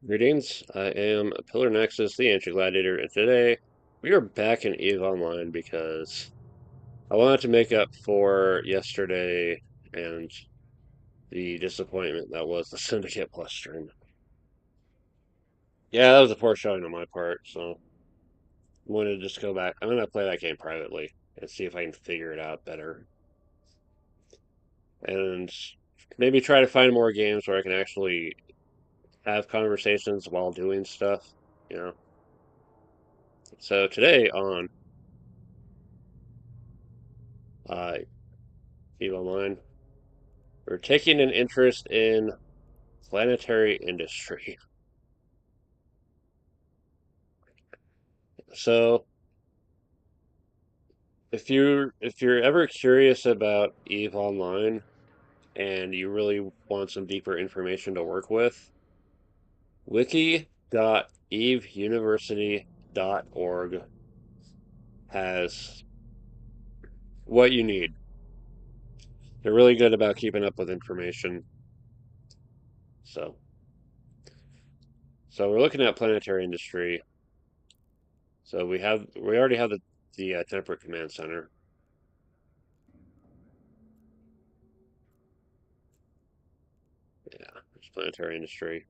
Greetings, I am Pillar Nexus, the Ancient Gladiator, and today we are back in EVE Online because I wanted to make up for yesterday and the disappointment that was the Syndicate Plus stream. Yeah, that was a poor showing on my part, so I'm going to just go back. I'm going to play that game privately and see if I can figure it out better. And maybe try to find more games where I can actually have conversations while doing stuff, you know. So today on uh, EVE Online, we're taking an interest in Planetary Industry. So, if you're ever curious about EVE Online and you really want some deeper information to work with, wiki.eveuniversity.org has what you need. They're really good about keeping up with information. So, so we're looking at Planetary Industry. So we already have the temperate command center. Yeah, it's Planetary Industry.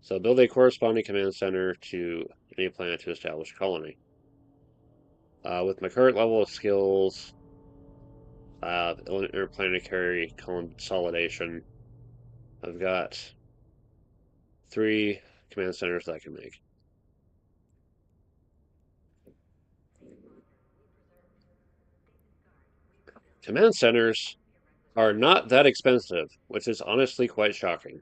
So build a corresponding command center to any planet to establish a colony. With my current level of skills, interplanetary consolidation, I've got 3 command centers that I can make. Command centers are not that expensive, which is honestly quite shocking.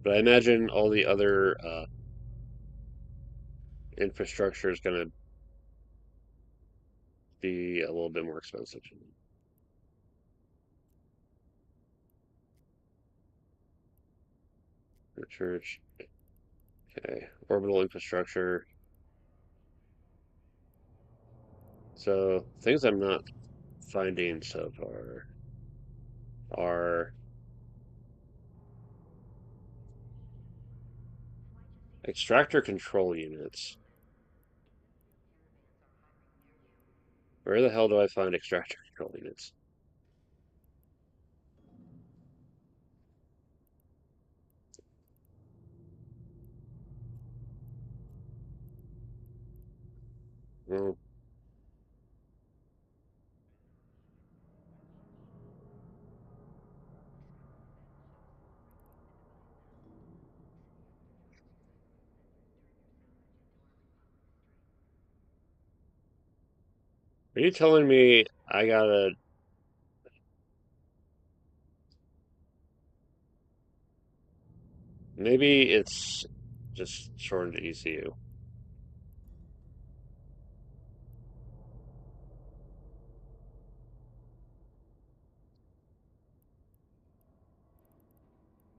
But I imagine all the other infrastructure is going to be a little bit more expensive. Church, okay, orbital infrastructure. So things I'm not finding so far are extractor control units. Where the hell do I find extractor control units? Well, are you telling me I gotta... Maybe it's just shortened to ECU.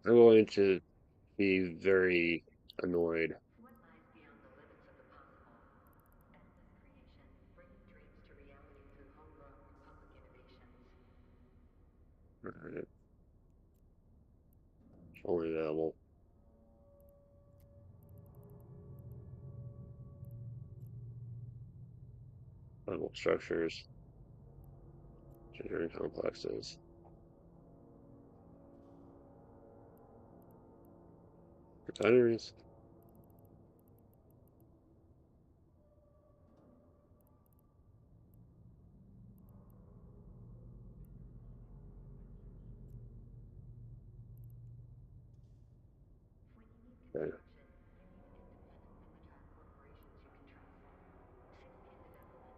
I'm going to be very annoyed. Alright, only available. Vital structures, engineering complexes, refineries. Okay.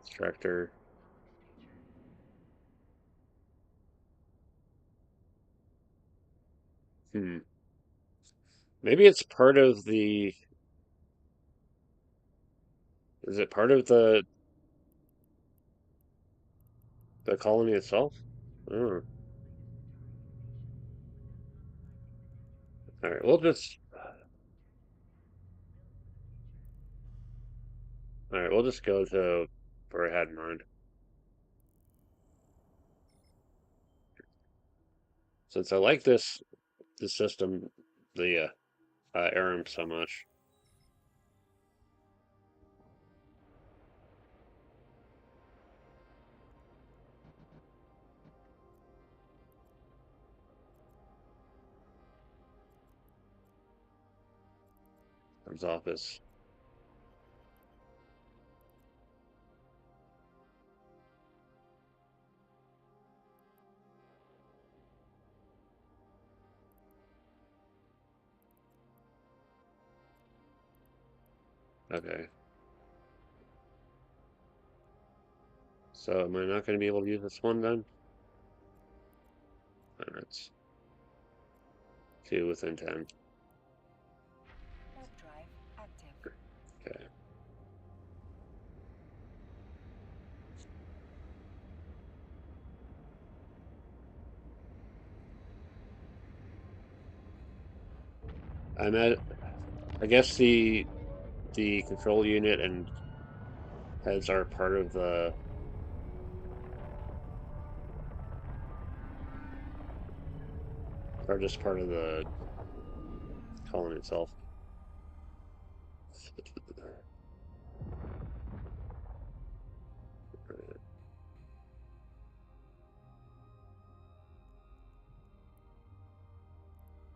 Extractor. Hmm. Maybe it's part of the... Is it part of the colony itself? Oh. Alright, we'll just... Alright, we'll just go to where I had in mind. Since I like this system, the ARM so much. Comes office. Okay. So am I not going to be able to use this one then? That's 2 within 10. Warp drive active. Okay. I'm at, I guess the control unit and heads are part of the, are just part of the colony itself.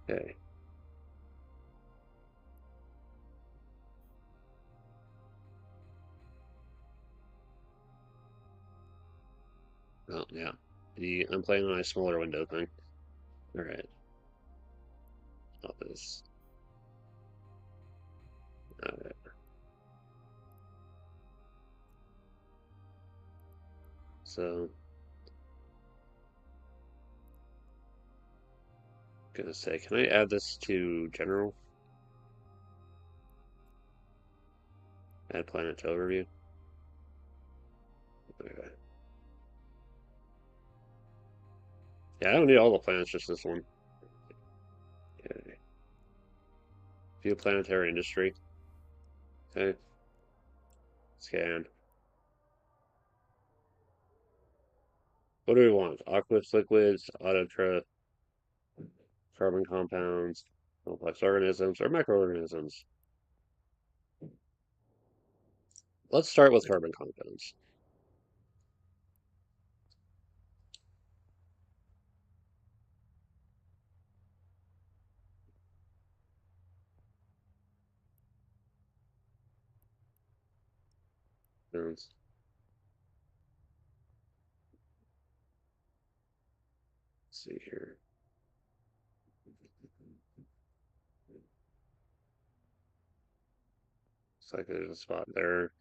Okay. Well, yeah. I'm playing on a smaller window thing. All right. Office. All right. So, gonna say, can I add this to general? Add planet to overview. Okay. Yeah, I don't need all the planets, just this one. Okay. View planetary industry. Okay. Scan. What do we want? Aqueous liquids, autotroph, carbon compounds, complex organisms, or microorganisms? Let's start with carbon compounds. Let's see here. Looks like there's a spot there.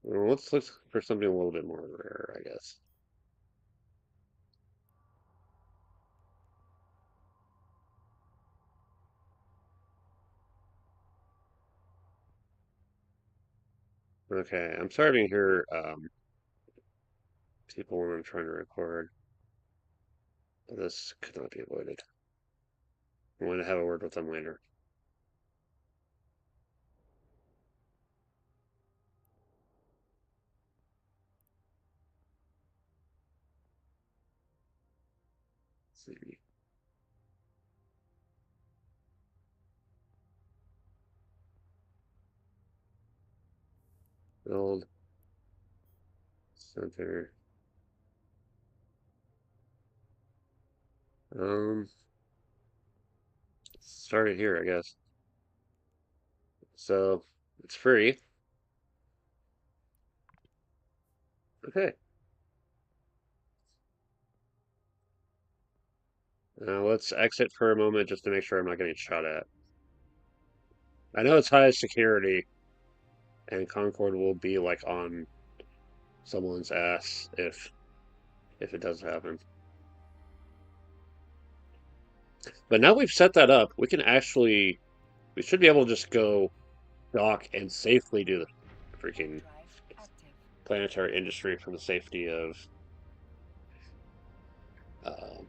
Well, let's look for something a little bit more rare, I guess. Okay, I'm starting to hear people when I'm trying to record. This could not be avoided. I'm going to have a word with them later. Let's see. Build center. Um, start it here, I guess. So it's free. Okay. Now let's exit for a moment just to make sure I'm not getting shot at. I know it's high security, and Concord will be like on someone's ass if it does happen. But now we've set that up, we should be able to just go dock and safely do the freaking planetary industry from the safety of uh,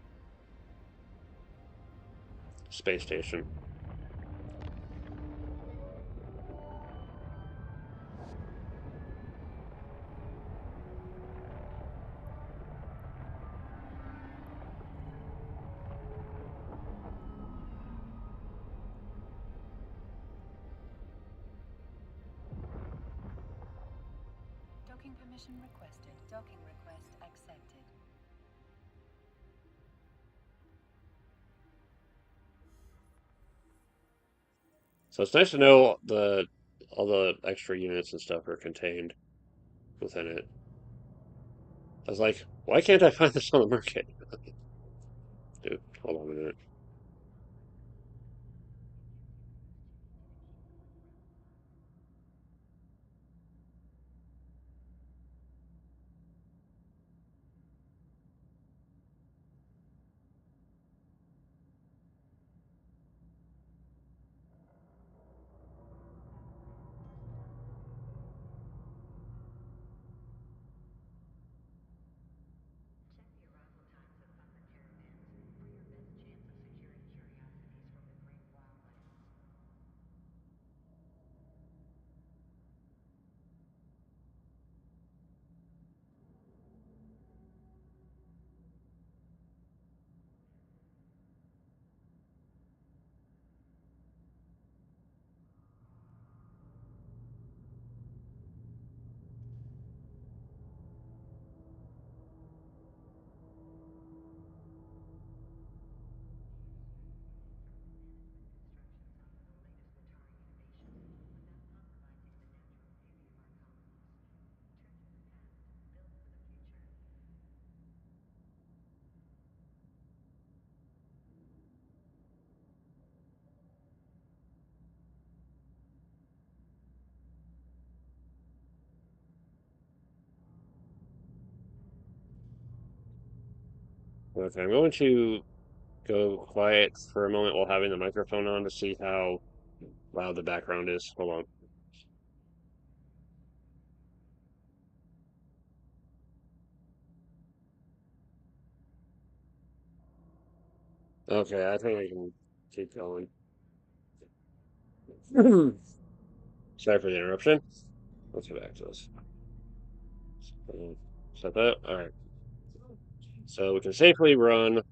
space station. Permission requested. Docking request accepted. So it's nice to know the all the extra units and stuff are contained within it. I was like, why can't I find this on the market? Dude, hold on a minute. Okay, I'm going to go quiet for a moment while having the microphone on to see how loud the background is. Hold on. Okay, I think I can keep going. Sorry for the interruption. Let's get back to this. Set that. All right. So we can safely run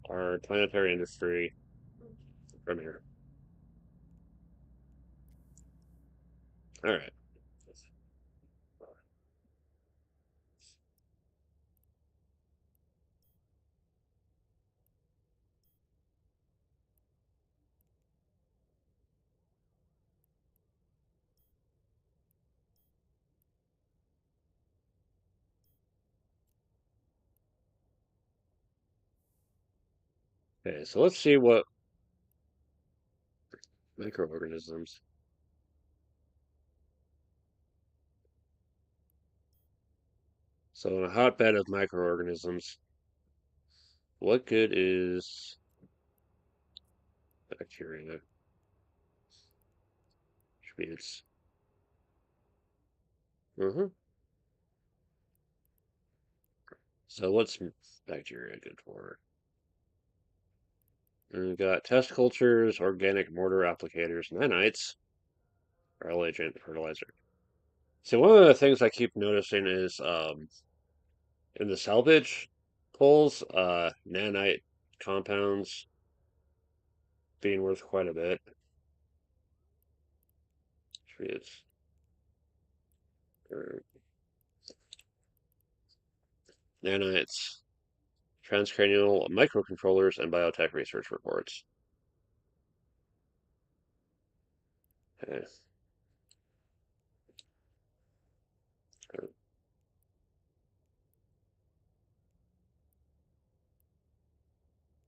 our planetary industry from here. All right. Okay, so let's see what microorganisms. So in a hotbed of microorganisms, what good is bacteria? Schmitz. Mm-hmm. So what's bacteria good for? And we've got test cultures, organic mortar applicators, nanites, barrel agent, fertilizer. So one of the things I keep noticing is in the salvage pulls, nanite compounds being worth quite a bit. It's or nanites, transcranial microcontrollers, and biotech research reports. Okay.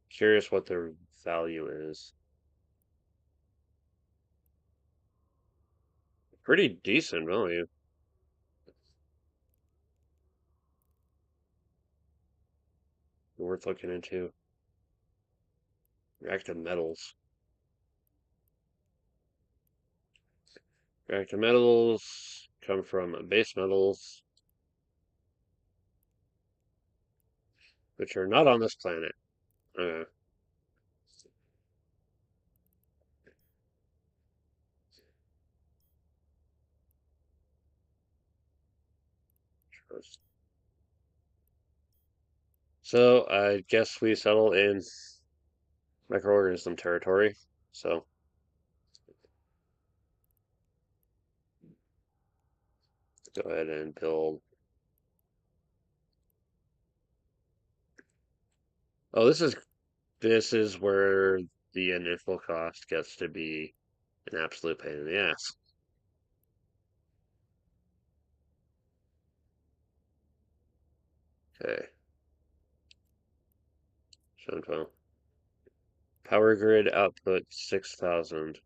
Curious what their value is. Pretty decent value. Worth looking into. Reactive metals. Reactive metals come from base metals, which are not on this planet. Uh, so I guess we settle in microorganism territory. So go ahead and build Oh, this is where the initial cost gets to be an absolute pain in the ass. Okay, shown 12. Power grid output 6,000.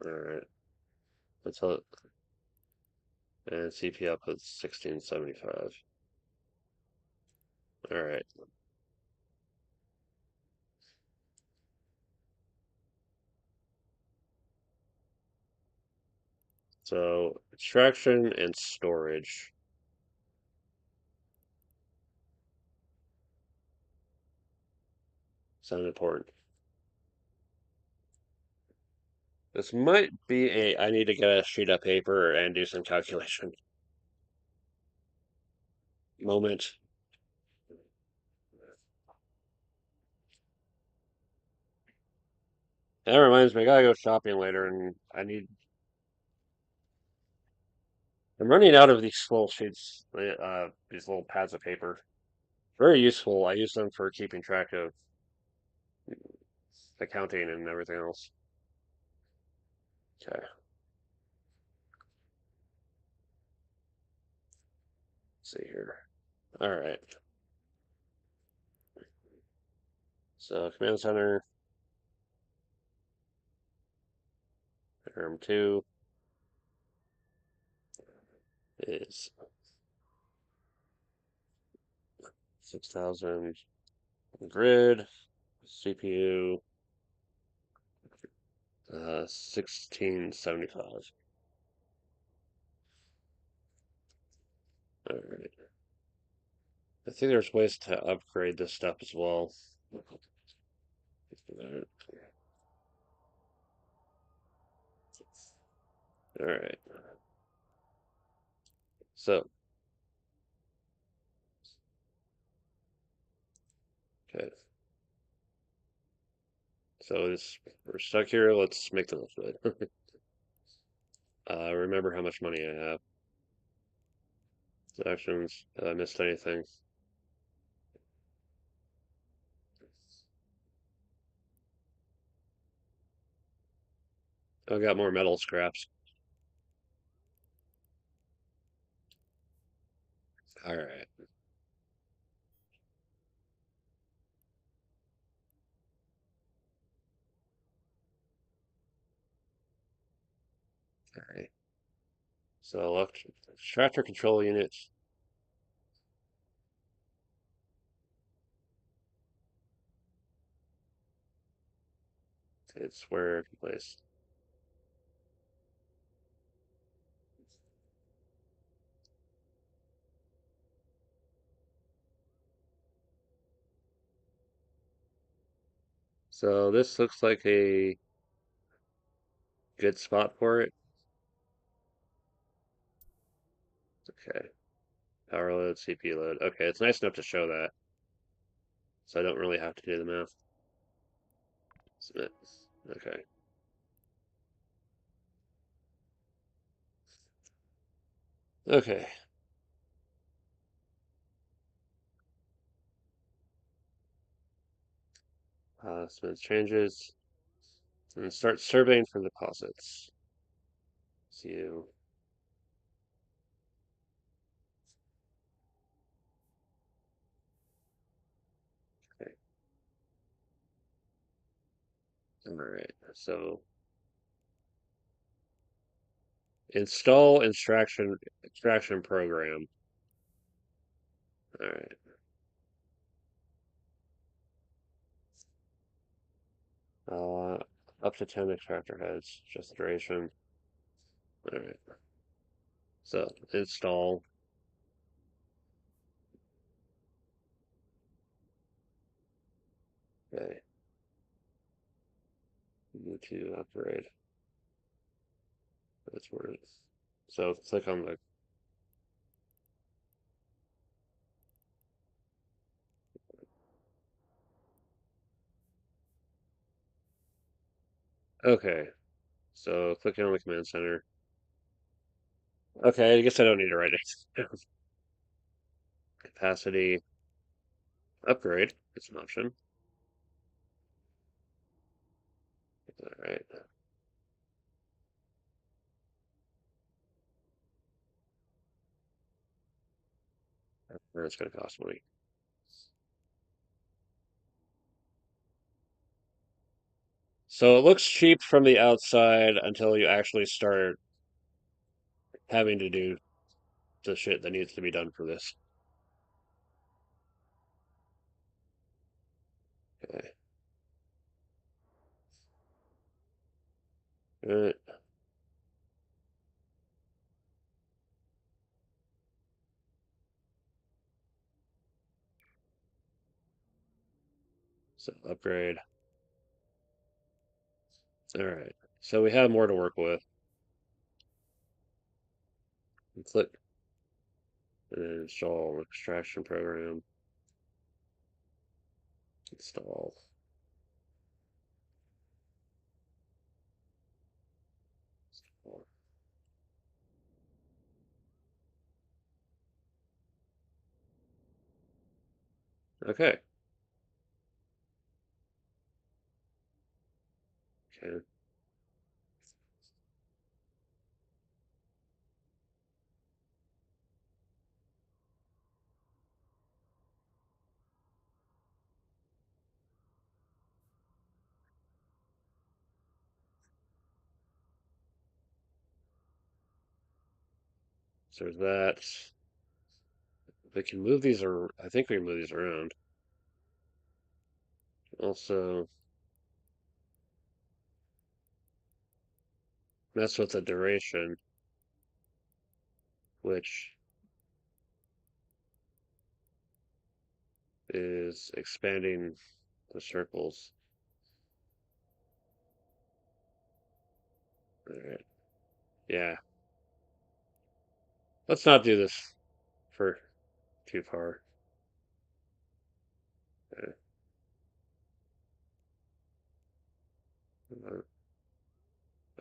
All right, let's hope. And CP output 1675. All right, so extraction and storage sound important. This might be I need to get a sheet of paper and do some calculation moment. That reminds me, I gotta go shopping later, and I'm running out of these little sheets, these little pads of paper. Very useful. I use them for keeping track of accounting and everything else. Okay, let's see here. All right, so command center, term two is 6,000 grid, CPU 1675. All right. I think there's ways to upgrade this stuff as well. All right. So, okay. So we're stuck here. Let's make the most of it. Remember how much money I have. Actions. Have I missed anything? I got more metal scraps. All right. All right. So tractor control units. It's where place. So this looks like a good spot for it. Okay. Power load, CPU load. Okay, it's nice enough to show that, so I don't really have to do the math. Submit. Okay. Okay. Submit changes and start surveying for deposits. See you. Okay. All right. So install extraction program. All right. Uh, Up to 10 extractor heads. Just duration. All right. So install. Okay. Go to upgrade. That's where it is. So click on the. Okay. So clicking on the command center. Okay, I guess I don't need to write it. Capacity upgrade is an option. All right. Or it's going to cost money. So it looks cheap from the outside until you actually start having to do the shit that needs to be done for this. Okay. All right. So upgrade. All right. So we have more to work with. Click and then install extraction program. Install. Okay. Okay. So there's that. We can move these, or I think we can move these around. Also, mess with the duration, which is expanding the circles. All right. Yeah. Let's not do this for too far. Okay. Uh,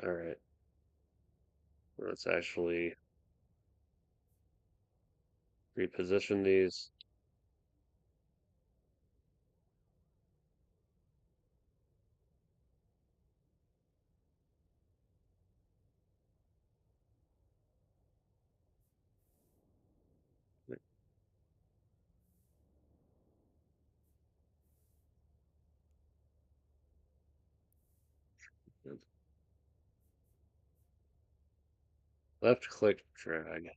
All right. Let's actually reposition these. Left click drag.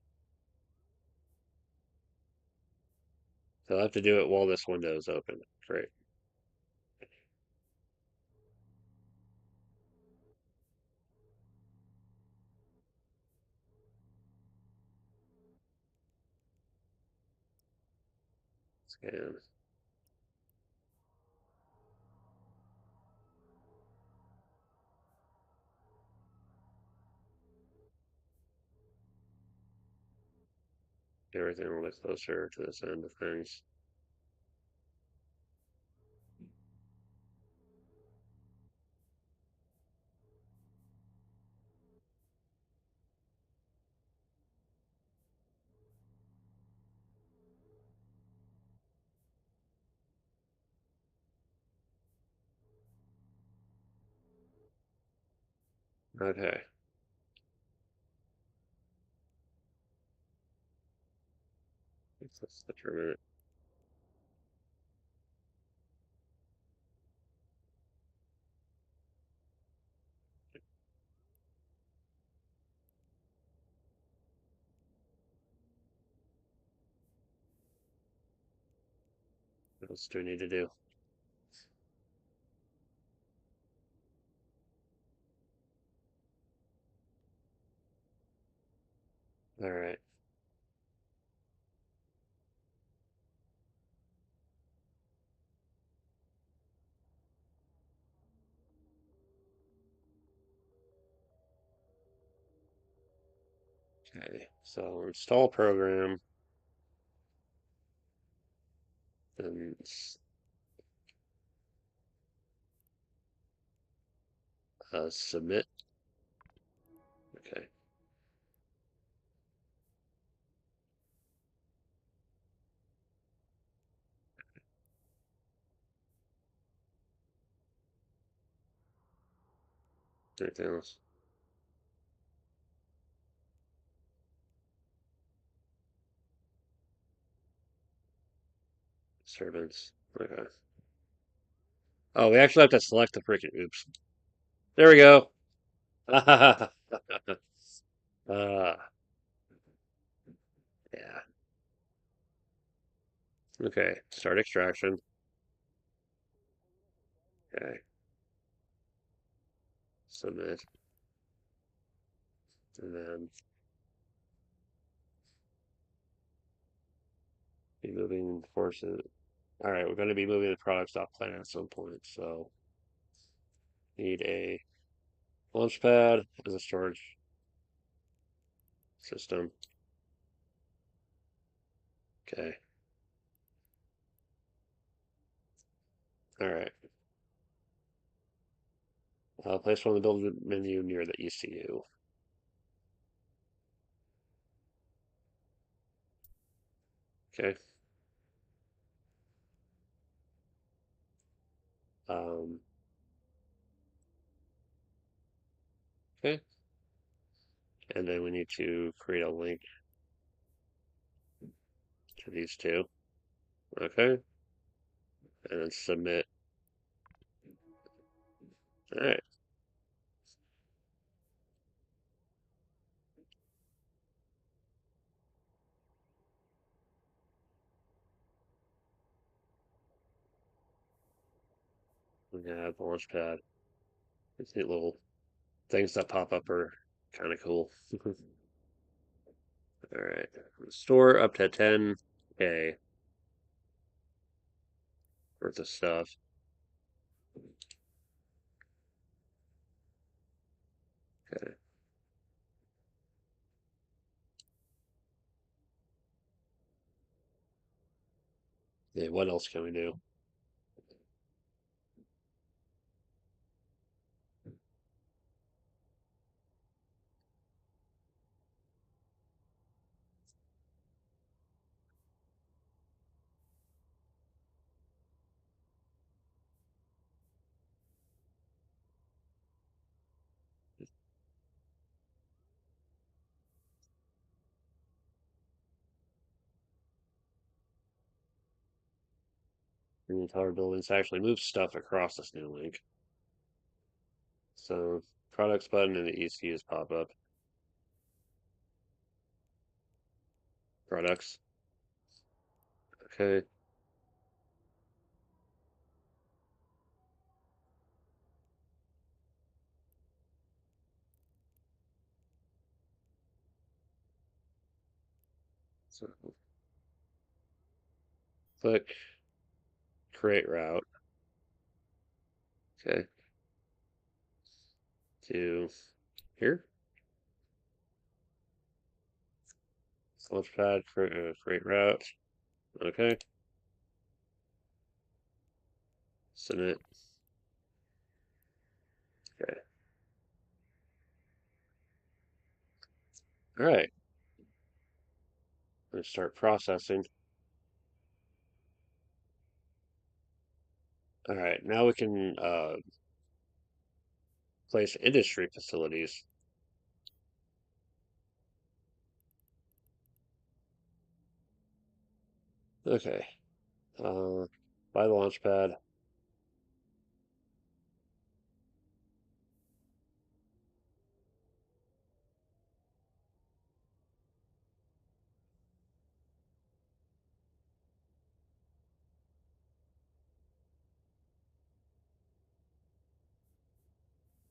So I'll have to do it while this window is open. Great. Scan. Get everything a little bit closer to this end of things. Okay. Let's determine it. What else do we need to do? All right. Okay. So install program, then submit. Okay. Anything else? Servants. Okay. Oh, we actually have to select the freaking oops. There we go. uh, yeah. Okay. Start extraction. Okay. Submit. And then be moving forces. All right, we're going to be moving the products off planet at some point, so need a launch pad as a storage system. Okay. All right. Place one on the build menu near the ECU. Okay. Um, okay. And then we need to create a link to these two. Okay. And then submit. All right. We have the launch pad. These neat little things that pop up are kind of cool. All right. Store up to 10K worth of stuff. Okay. Yeah, what else can we do? The entire buildings actually move stuff across this new link. So products button and the ECUs pop up. Products. Okay. So click create route. Okay. To here. Launchpad create route. Okay. Submit. Okay. All right. Let's start processing. All right. Now we can place industry facilities. Okay. By the launchpad.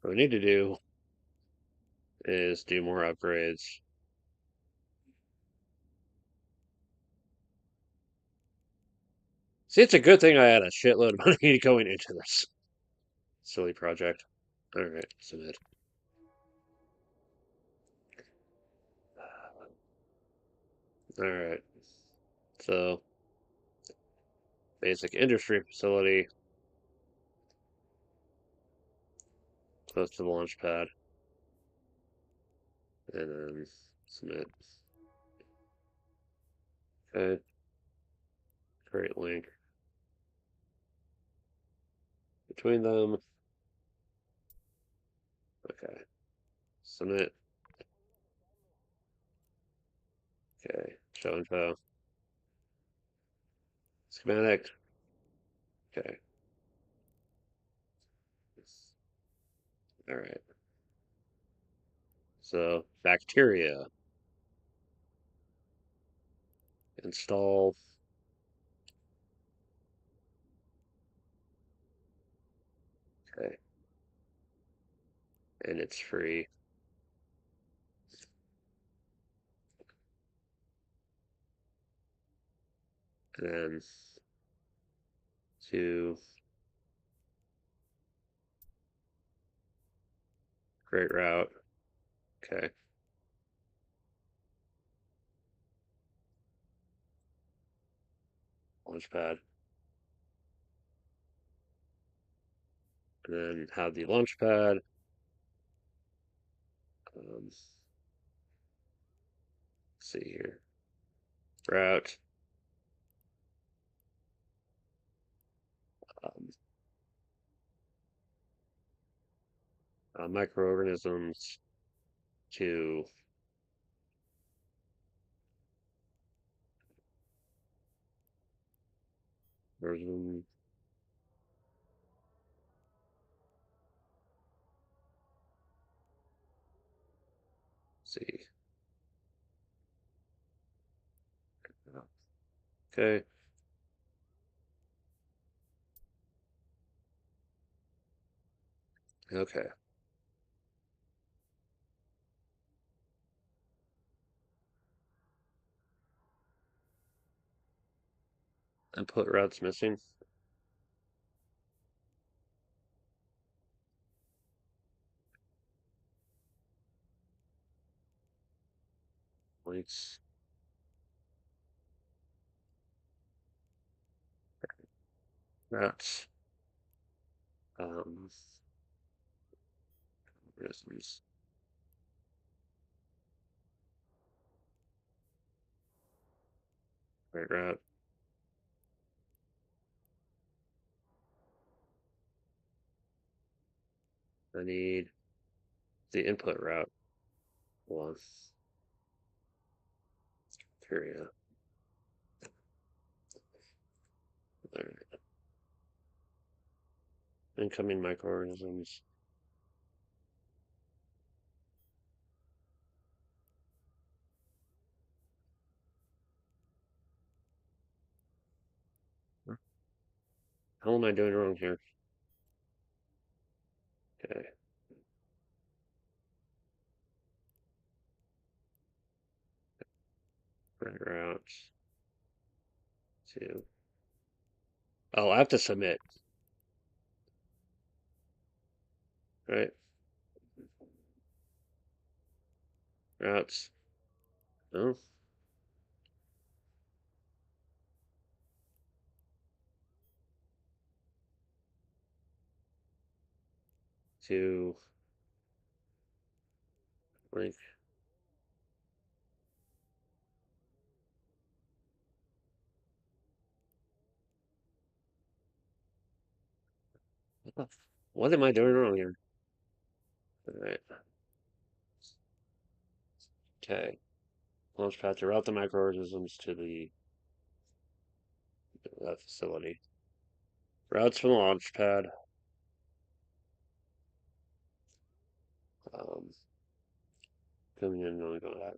What we need to do is do more upgrades. See, it's a good thing I had a shitload of money going into this silly project. All right, submit. All right, so basic industry facility close to the launch pad, and then submit. Okay, create link between them. Submit. Okay. Show info. Schematic. Okay. All right. So bacteria. Install. Okay. And it's free. And then to create route. Okay. Launchpad. And then have the launchpad. Let's see here. Route. Um, Microorganisms to version. See. Okay. Okay. Input routes missing. Links. Routes. Um, Organisms. Right route. I need the input route. Hold on. Bacteria. There. Incoming microorganisms. How am I doing wrong here? Okay. Right route. To. Oh, I have to submit. Right. Routes. No. To link. What am I doing wrong here? All right. Okay. Launchpad to route the microorganisms to the facility. Routes from the launchpad. Um, Coming in, going to that.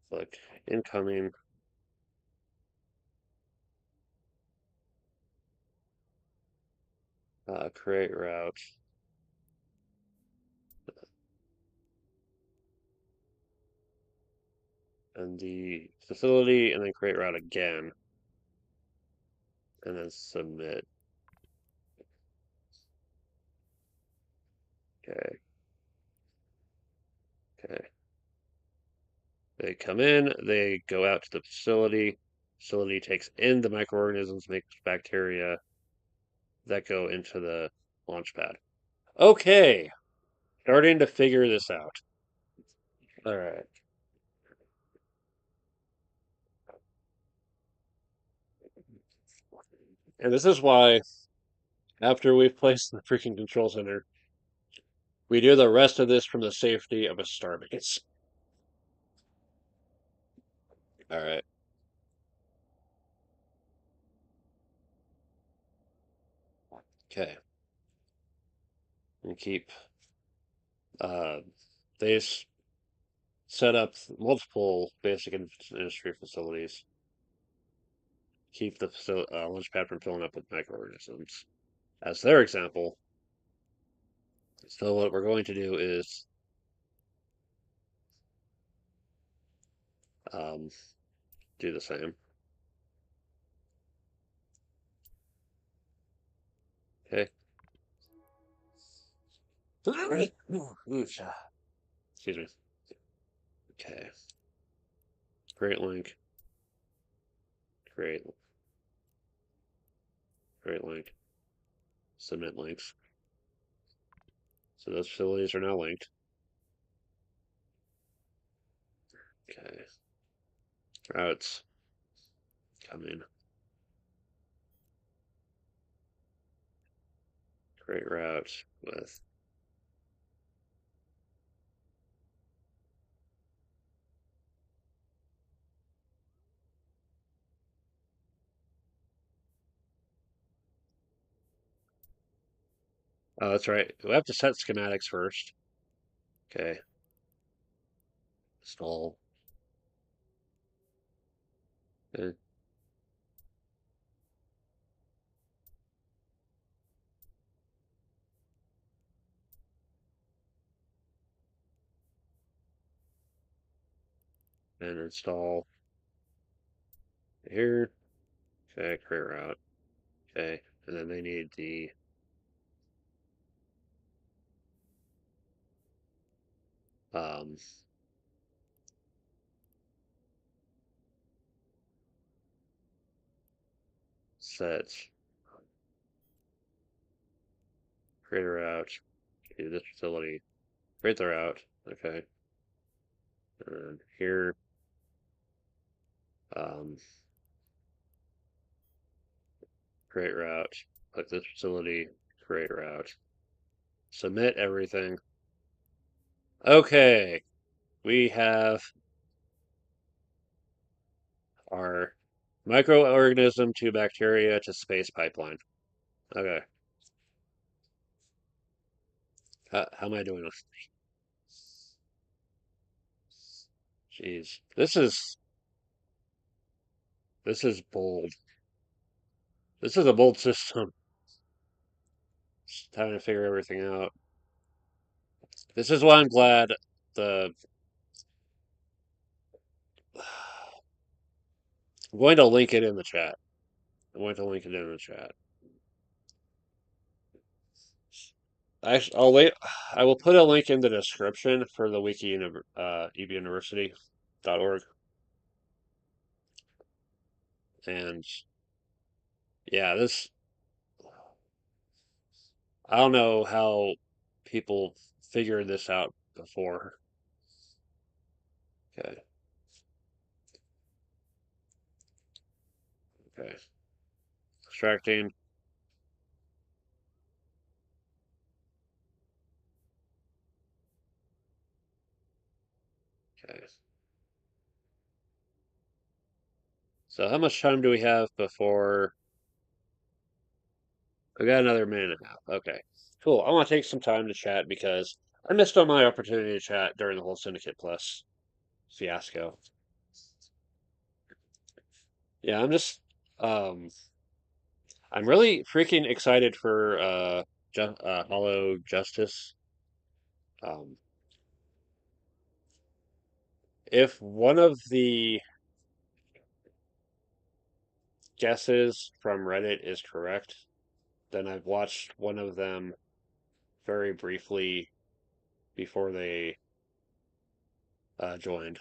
Click incoming. Create route. And the facility, and then create route again, and then submit. Okay. Okay. They come in, they go out to the facility. Facility takes in the microorganisms, makes bacteria that go into the launch pad. Okay, starting to figure this out. All right. And this is why, after we've placed the freaking control center, We do the rest of this from the safety of a starbase. All right. Okay. And keep. Uh, they set up multiple basic industry facilities. Keep the launch pad from filling up with microorganisms. As their example, so what we're going to do is um, do the same. Okay. Excuse me. Okay. Great link. Great. Great link. Submit links. So those facilities are now linked. Okay. Routes coming. Great route with. Oh, that's right. We have to set schematics first. Okay. Install. Okay. And install here. Okay. Create route. Okay. And then they need the um, set create a route to this facility. Create the route. Okay. And here, um, create route. Click this facility. Create route. Submit everything. Okay. We have our microorganism to bacteria to space pipeline. Okay. How am I doing this? Jeez. This is bold. This is a bold system. Just trying to figure everything out. This is why I'm glad the I'm going to link it in the chat. I'm going to link it in the chat. I'll wait. I will put a link in the description for the wiki ebuniversity.org. And yeah, this I don't know how people figured this out before. Okay, okay. Extracting. Okay. So how much time do we have before we got another minute and a half? Okay. Cool. I want to take some time to chat because I missed on my opportunity to chat during the whole Syndicate Plus fiasco. Yeah, um I'm really freaking excited for Ju Hollow Justice. Um if one of the guesses from Reddit is correct, then I've watched one of them very briefly before they joined.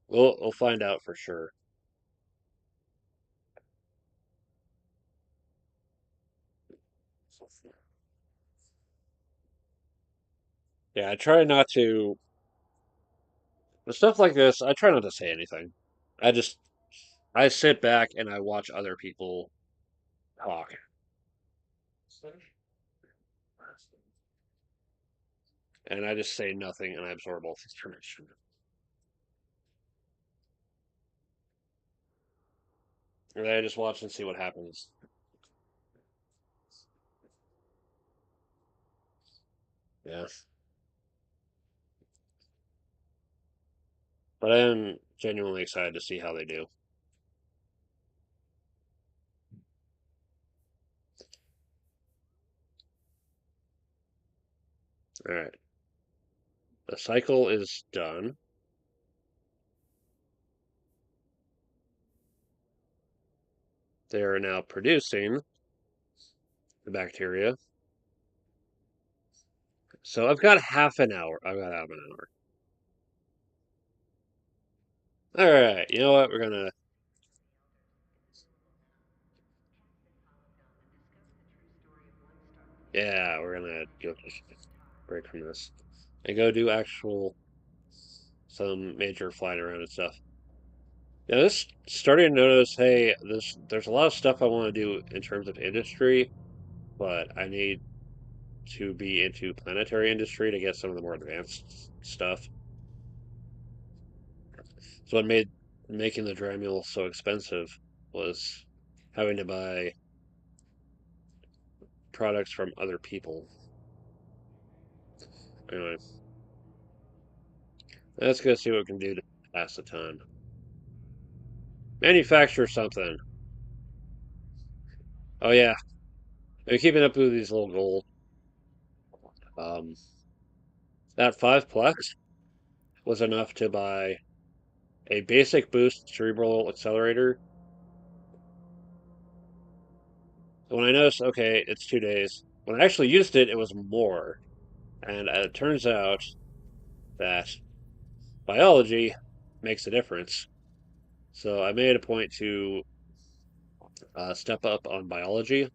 We'll find out for sure. Yeah, I try not to with stuff like this. I try not to say anything. I just I sit back and I watch other people talk. and I just say nothing and I absorb all this information. And then I just watch and see what happens. Yeah. But I am genuinely excited to see how they do. All right. The cycle is done. They are now producing the bacteria. So I've got half an hour. I've got half an hour. All right. You know what? We're gonna go just break from this and go do actual some major flying around and stuff. Yeah, this starting to notice, hey, there's a lot of stuff I want to do in terms of industry, but I need to be into planetary industry to get some of the more advanced stuff. So what made making the dry mule so expensive was having to buy products from other people. Anyway, let's go see what we can do to pass the time. Manufacture something. Oh yeah, I'm keeping up with these little goals. Um, that 5 plex was enough to buy a basic boost cerebral accelerator. When I noticed, okay, it's 2 days. When I actually used it, it was more. And it turns out that biology makes a difference. So I made a point to step up on biology.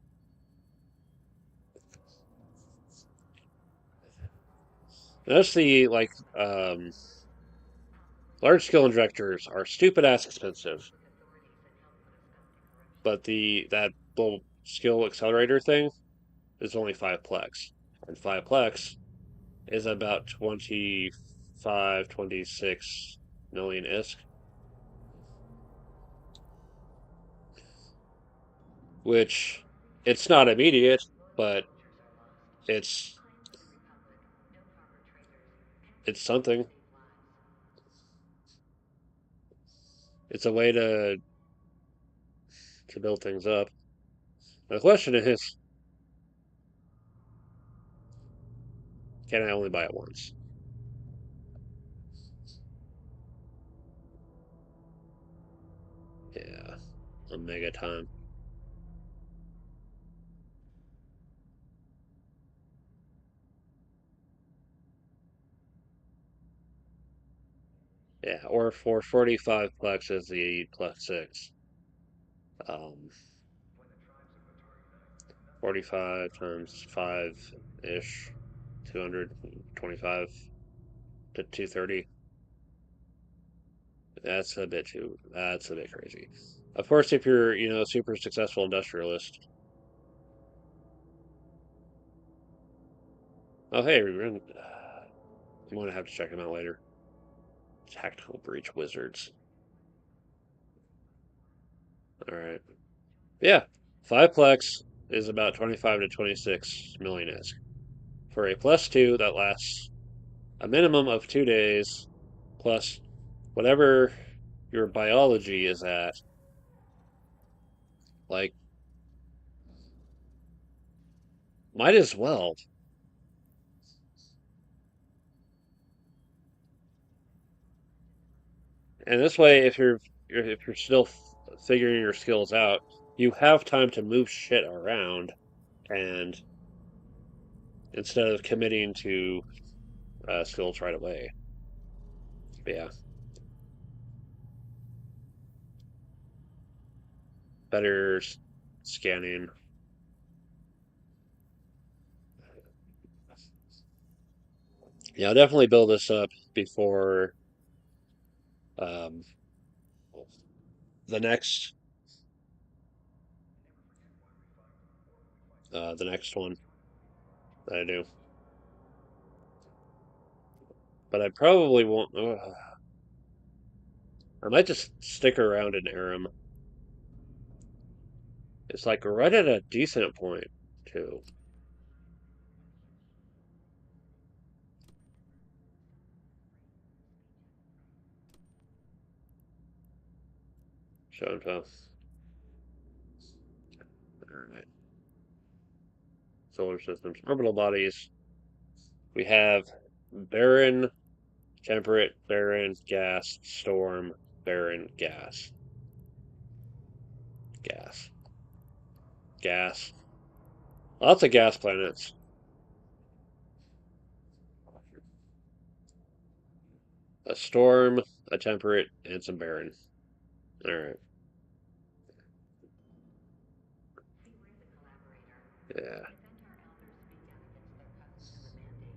Notice the large scale injectors are stupid ass expensive, but the that little skill accelerator thing is only 5 plex, and 5 plex is about 25, 26 million ISK, which it's not immediate, but it's it's something. It's a way to build things up. The question is, can I only buy it once? Yeah, Omega time. Yeah, or for 45 plex is the plus 6. Um, 45 times 5-ish, 225 to 230. That's a bit crazy. Of course, if you're, a super successful industrialist. Oh, hey, I'm gonna have to check them out later. Tactical breach wizards. All right. Yeah, 5 plex is about 25 to 26 million ISK. For a plus 2 that lasts a minimum of 2 days, plus whatever your biology is at, like, might as well. And this way, if you're still figuring your skills out, you have time to move shit around, and instead of committing to skills right away. But yeah, better scanning. Yeah, I'll definitely build this up before um, the next the next one that I do. but I probably won't. I might just stick around in Aram. It's like right at a decent point, too. Show and tell. Alright. Solar systems. Orbital bodies. We have barren, temperate, barren, gas, storm, barren, gas. Gas. Gas. Lots of gas planets. A storm, a temperate, and some barren. Alright. Yeah.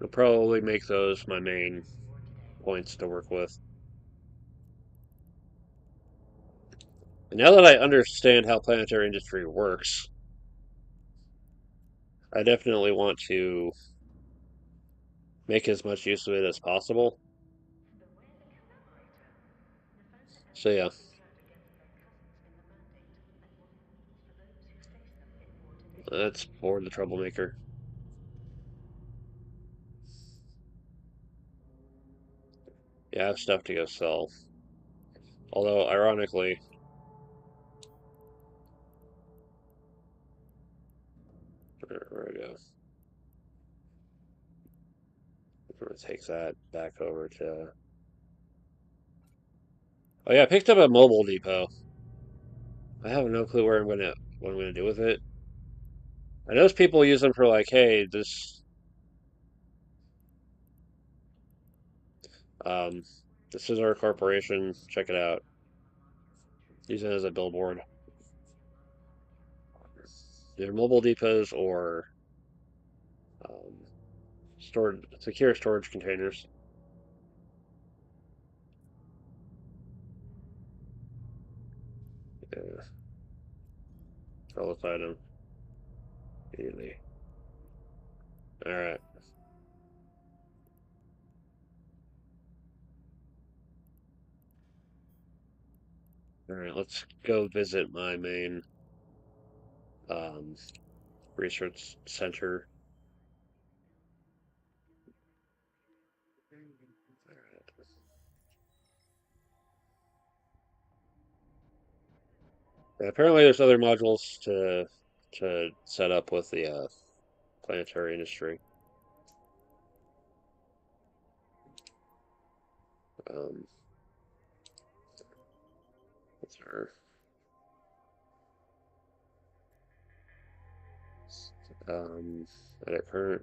I'll probably make those my main points to work with. And now that I understand how planetary industry works, I definitely want to make as much use of it as possible. So yeah, that's for the troublemaker. Yeah, I have stuff to go sell. Although, ironically, where do I go? I'm gonna take that back over to. Oh yeah, I picked up a mobile depot. I have no clue where what I'm gonna do with it. I notice people use them for like, hey, um, this is our corporation. Check it out. Use it as a billboard. Either mobile depots or um, stored secure storage containers. Yeah, sell this item immediately. All right, all right. Let's go visit my main um, research center. All right. Yeah, apparently, there's other modules to set up with the planetary industry. Um, what's our um, edit current?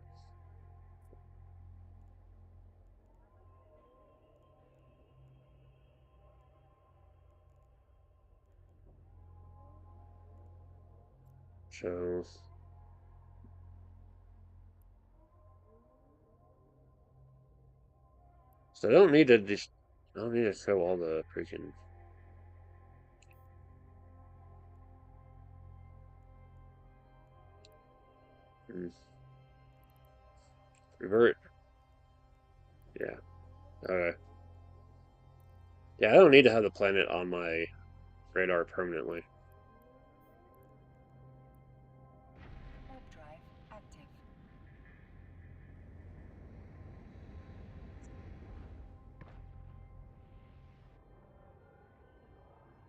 Show. So I don't need to just. I don't need to show all the freaking. Hmm, revert. Yeah. Okay. Yeah, I don't need to have the planet on my radar permanently. Warp drive active.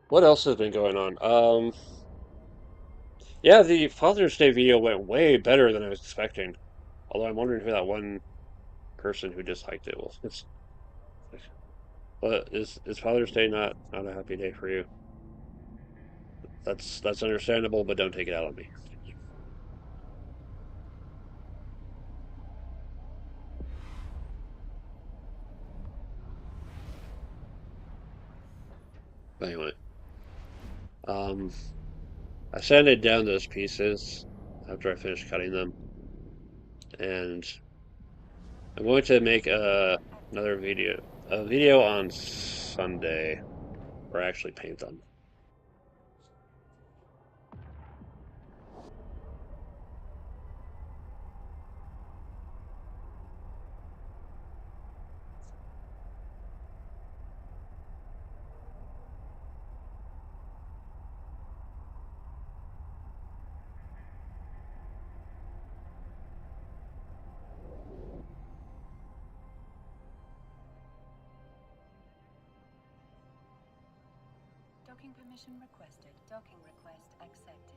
What else has been going on? Yeah, the Father's Day video went way better than I was expecting. Although I'm wondering who that one person who disliked it was. But is Father's Day not a happy day for you? That's understandable, but don't take it out on me. But anyway, um, I sanded down those pieces after I finished cutting them, and I'm going to make another a video on Sunday, where I actually paint them. Docking permission requested. Docking request accepted.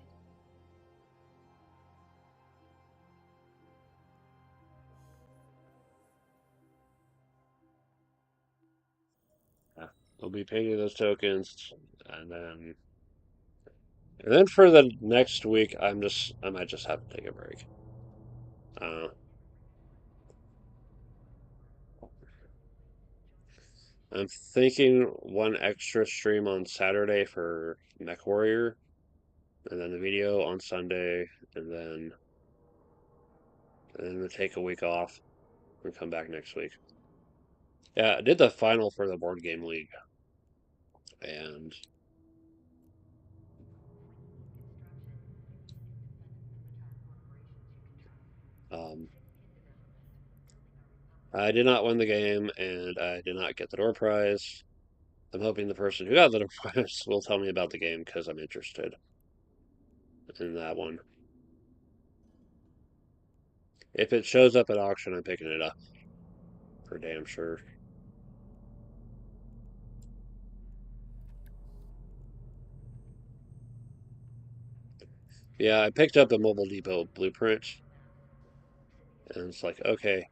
Yeah. We'll be paying those tokens, and then for the next week, I might just have to take a break. Uh, I'm thinking one extra stream on Saturday for Mech Warrior, and then the video on Sunday, and then we'll take a week off and come back next week. Yeah, I did the final for the board game league, and um, I did not win the game, and I did not get the door prize. I'm hoping the person who got the door prize will tell me about the game because I'm interested in that one. If it shows up at auction, I'm picking it up for damn sure. Yeah, I picked up the Mobile Depot blueprint, and it's like, okay,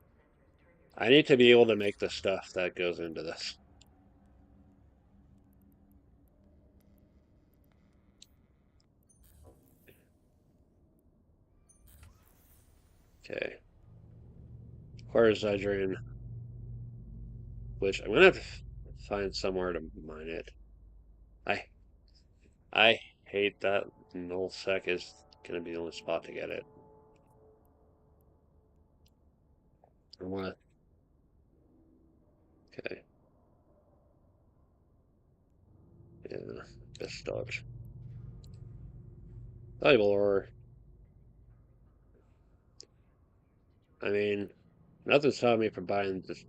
I need to be able to make the stuff that goes into this. Okay, Quartz Hydrogen, which I'm gonna have to find somewhere to mine it. I I hate that null sec is gonna be the only spot to get it. I wanna. Okay, yeah, just stopped. Valuable ore. I mean, nothing's stopping me from buying just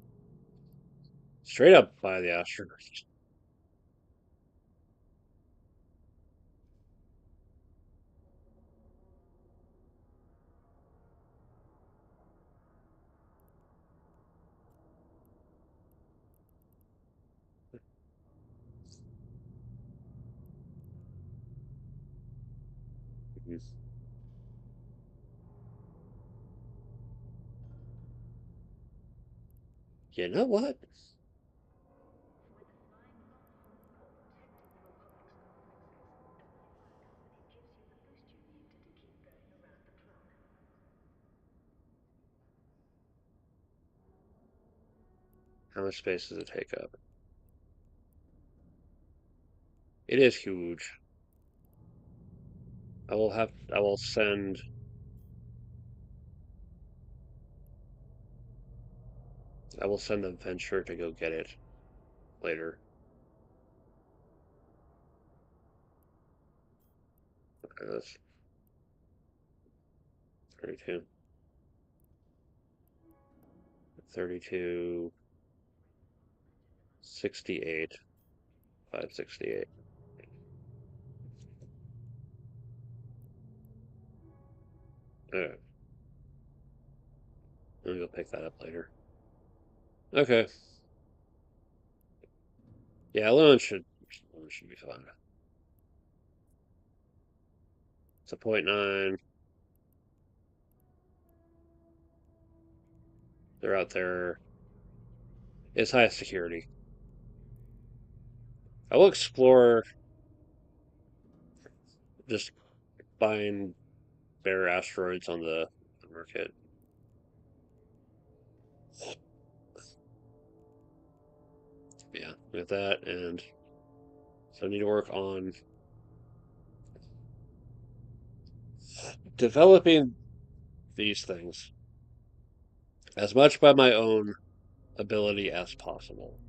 straight up buy the astronaut. You know what? How much space does it take up? It is huge. I will send a venture to go get it later. That's 32. 32, 68, 568. Alright, I'm gonna go pick that up later. Okay. Yeah, loan should be fine. It's a point .9. They're out there. It's high security. I will explore just buying bare asteroids on the market. Yeah, with that, and so I need to work on developing these things as much by my own ability as possible.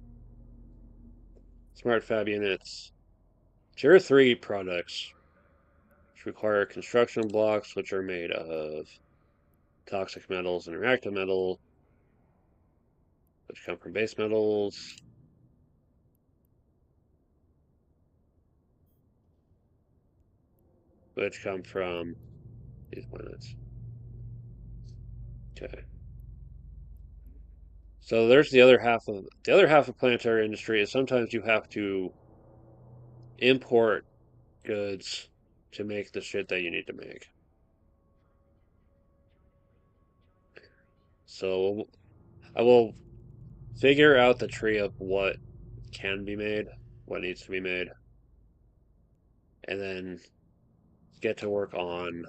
Smart fab units. Tier 3 products which require construction blocks which are made of toxic metals and reactive metal, which come from base metals, which come from these planets. Okay. So there's the other half of planetary industry is sometimes you have to import goods to make the shit that you need to make. So I will figure out the tree of what can be made, what needs to be made, and then get to work on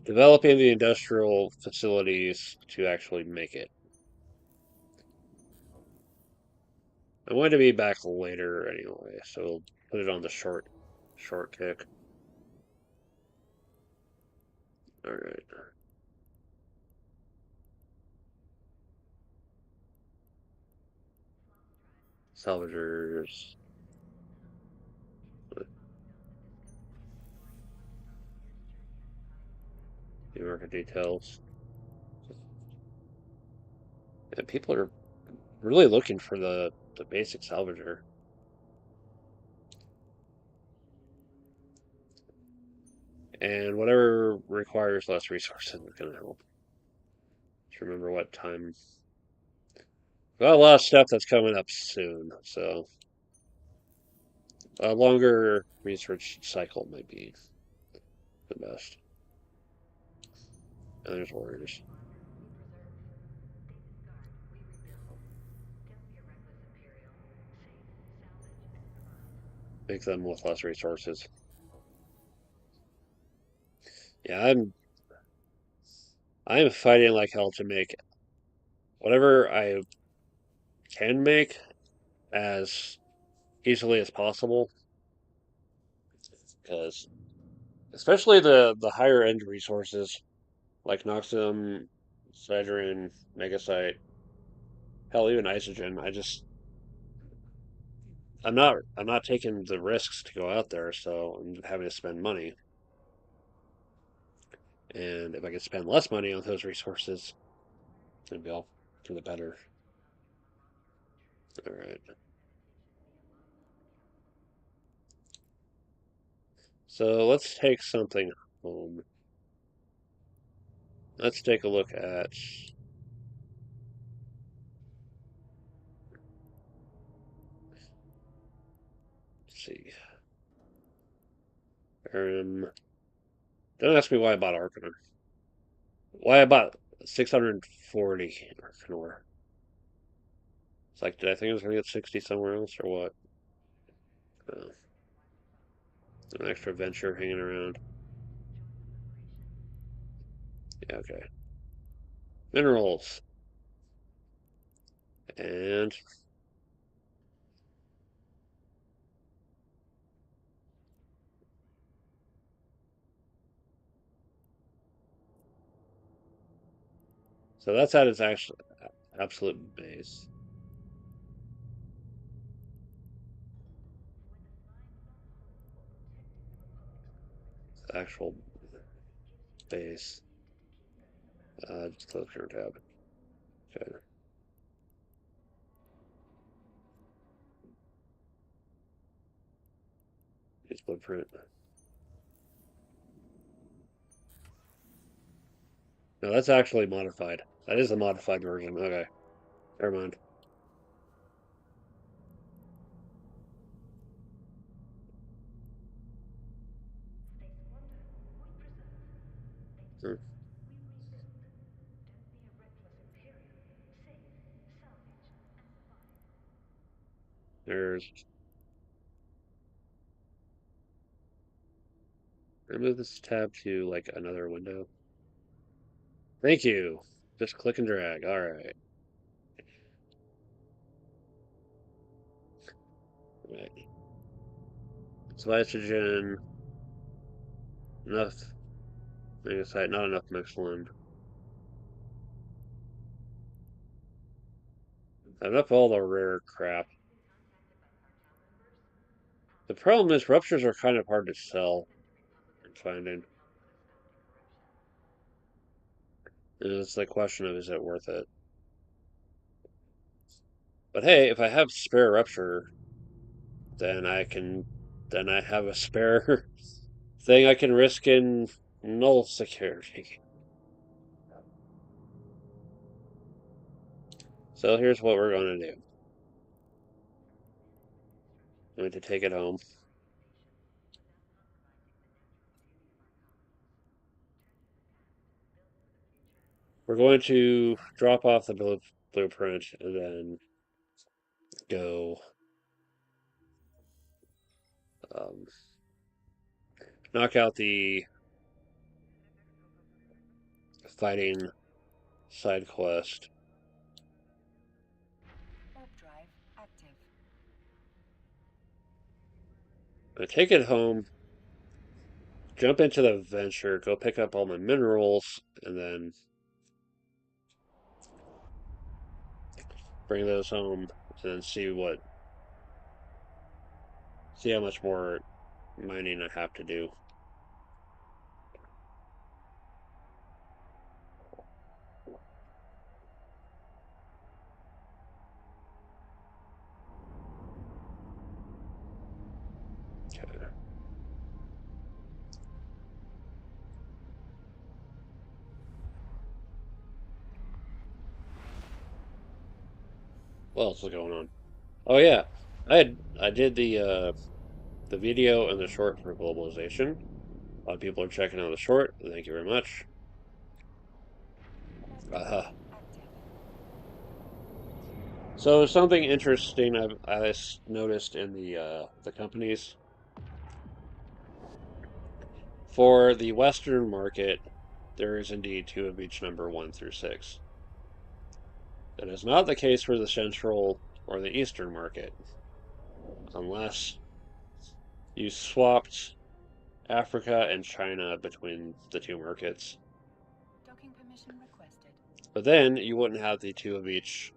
developing the industrial facilities to actually make it. I'm going to be back later anyway, so we'll put it on the short kick. All right, salvagers, the market details. And people are really looking for the basic salvager, and whatever requires less resources is going to help. Just remember what time. Got a lot of stuff that's coming up soon, so a longer research cycle might be the best. And there's orders. Make them with less resources. Yeah, I'm fighting like hell to make whatever I can make as easily as possible, because especially the higher end resources like Noxium, Sidrin, Megasite, hell, even Isogen. I'm not taking the risks to go out there, so I'm having to spend money. And if I could spend less money on those resources, it'd be all for the better. All right. So let's take something home. Let's take a look at, let's see. Don't ask me why I bought Arcanor. Why I bought 640 Arcanor. It's like, did I think I was going to get 60 somewhere else or what? Uh, an extra venture hanging around. Yeah, okay. Minerals. And so that's at its actual absolute base. Actual base. Just close your tab. Okay. Use blueprint. No, that's actually modified. That is a modified version. Okay. Never mind. Hmm. There's remove this tab to like another window. Thank you. Just click and drag. All right. Right. So estrogen, enough megasite, not enough mixlin. Enough of all the rare crap. The problem is ruptures are kind of hard to sell. I'm finding. And it's the question of is it worth it? But hey, if I have spare rupture, then I have a spare thing I can risk in null security. So here's what we're going to do. I'm going to take it home. we're going to drop off the blueprint and then go um, knock out the fighting side quest. Warp drive active. I take it home, jump into the venture, go pick up all my minerals, and then bring those home and then see how much more mining I have to do. Okay. What else is going on? Oh yeah, I did the video and the short for globalization. A lot of people are checking out the short. Thank you very much. Uh, Active. so something interesting I noticed in the companies for the Western market, there is indeed two of each number 1 through 6. That is not the case for the Central or the Eastern market, unless you swapped Africa and China between the two markets. Docking permission requested. But then you wouldn't have the two of each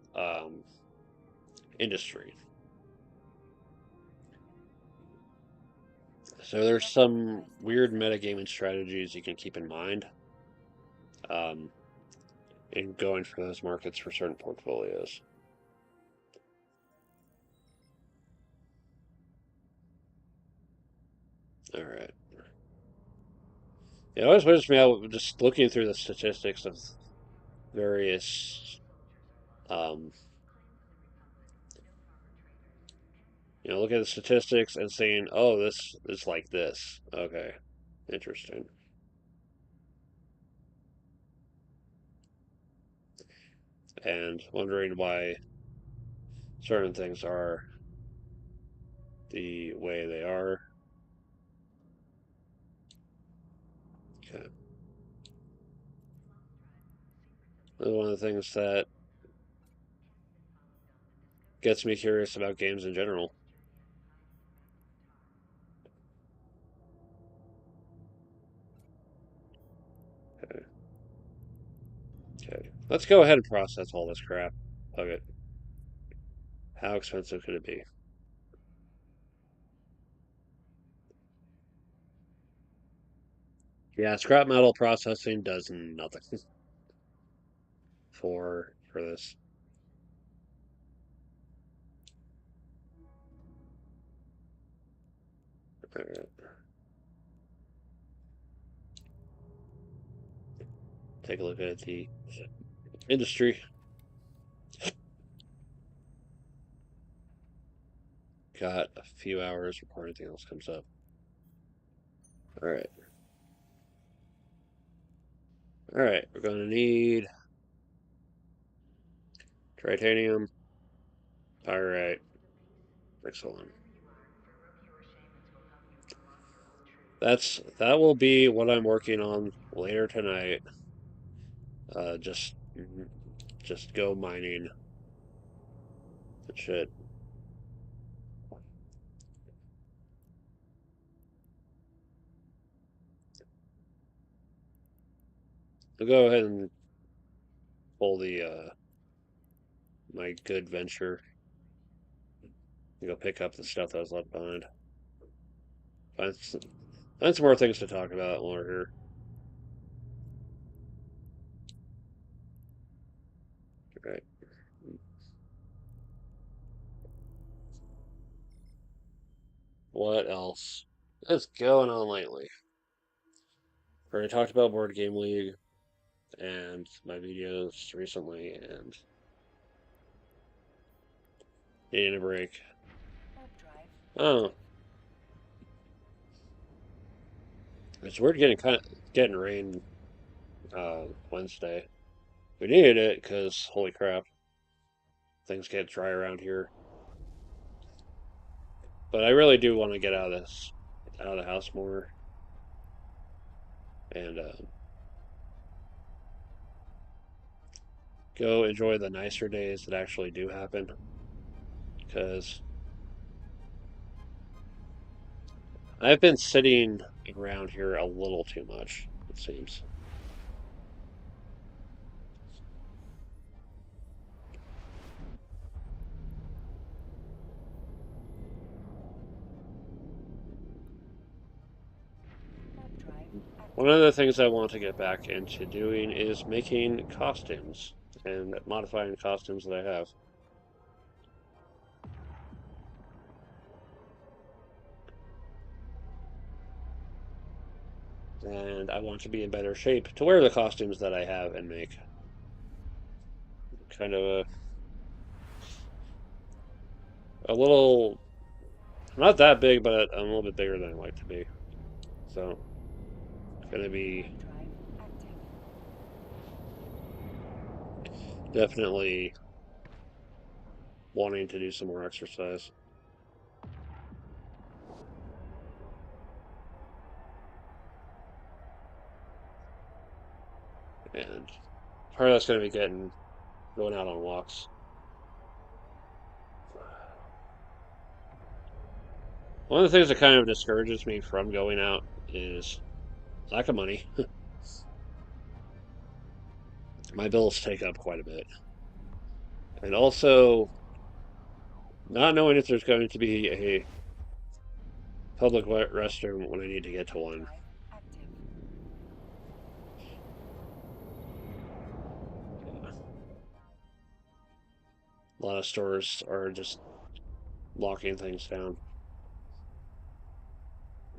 industry. So there's Docking some request weird accepted. metagaming strategies you can keep in mind um, in going for those markets for certain portfolios. All right. It always weirds me out just looking through the statistics of various, um, look at the statistics and saying, "Oh, this is like this." Okay, interesting. And wondering why certain things are the way they are. Okay. One of the things that gets me curious about games in general. Okay. Okay. Let's go ahead and process all this crap. Okay. How expensive could it be? Yeah, scrap metal processing does nothing for this. All right. Take a look at the industry. Got a few hours before anything else comes up. All right. All right. We're going to need titanium, pyrite, excellent. That will be what I'm working on later tonight. Uh, just just go mining and shit. I'll go ahead and pull the my good venture and go pick up the stuff that was left behind. Find find some more things to talk about while we're here. Right. What else is going on lately? We already talked about Board Game League and my videos recently and needing a break. Warp drive active. Oh, it's weird getting rain Wednesday. We needed it because, holy crap, things get dry around here. But I really do want to get out of the house more, and go enjoy the nicer days that actually do happen. Because I've been sitting around here a little too much, it seems. Warp drive One active. of the things I want to get back into doing is making costumes and modifying costumes that I have. And I want to be in better shape to wear the costumes that I have and make. Kind of a little, not that big, but I'm a little bit bigger than I like to be. So, gonna be Warp drive active. definitely wanting to do some more exercise. And part of that's gonna be going out on walks. One of the things that kind of discourages me from going out is lack of money. My bills take up quite a bit. And also not knowing if there's going to be a public restroom when I need to get to Warp one. drive active. A lot of stores are just locking things down.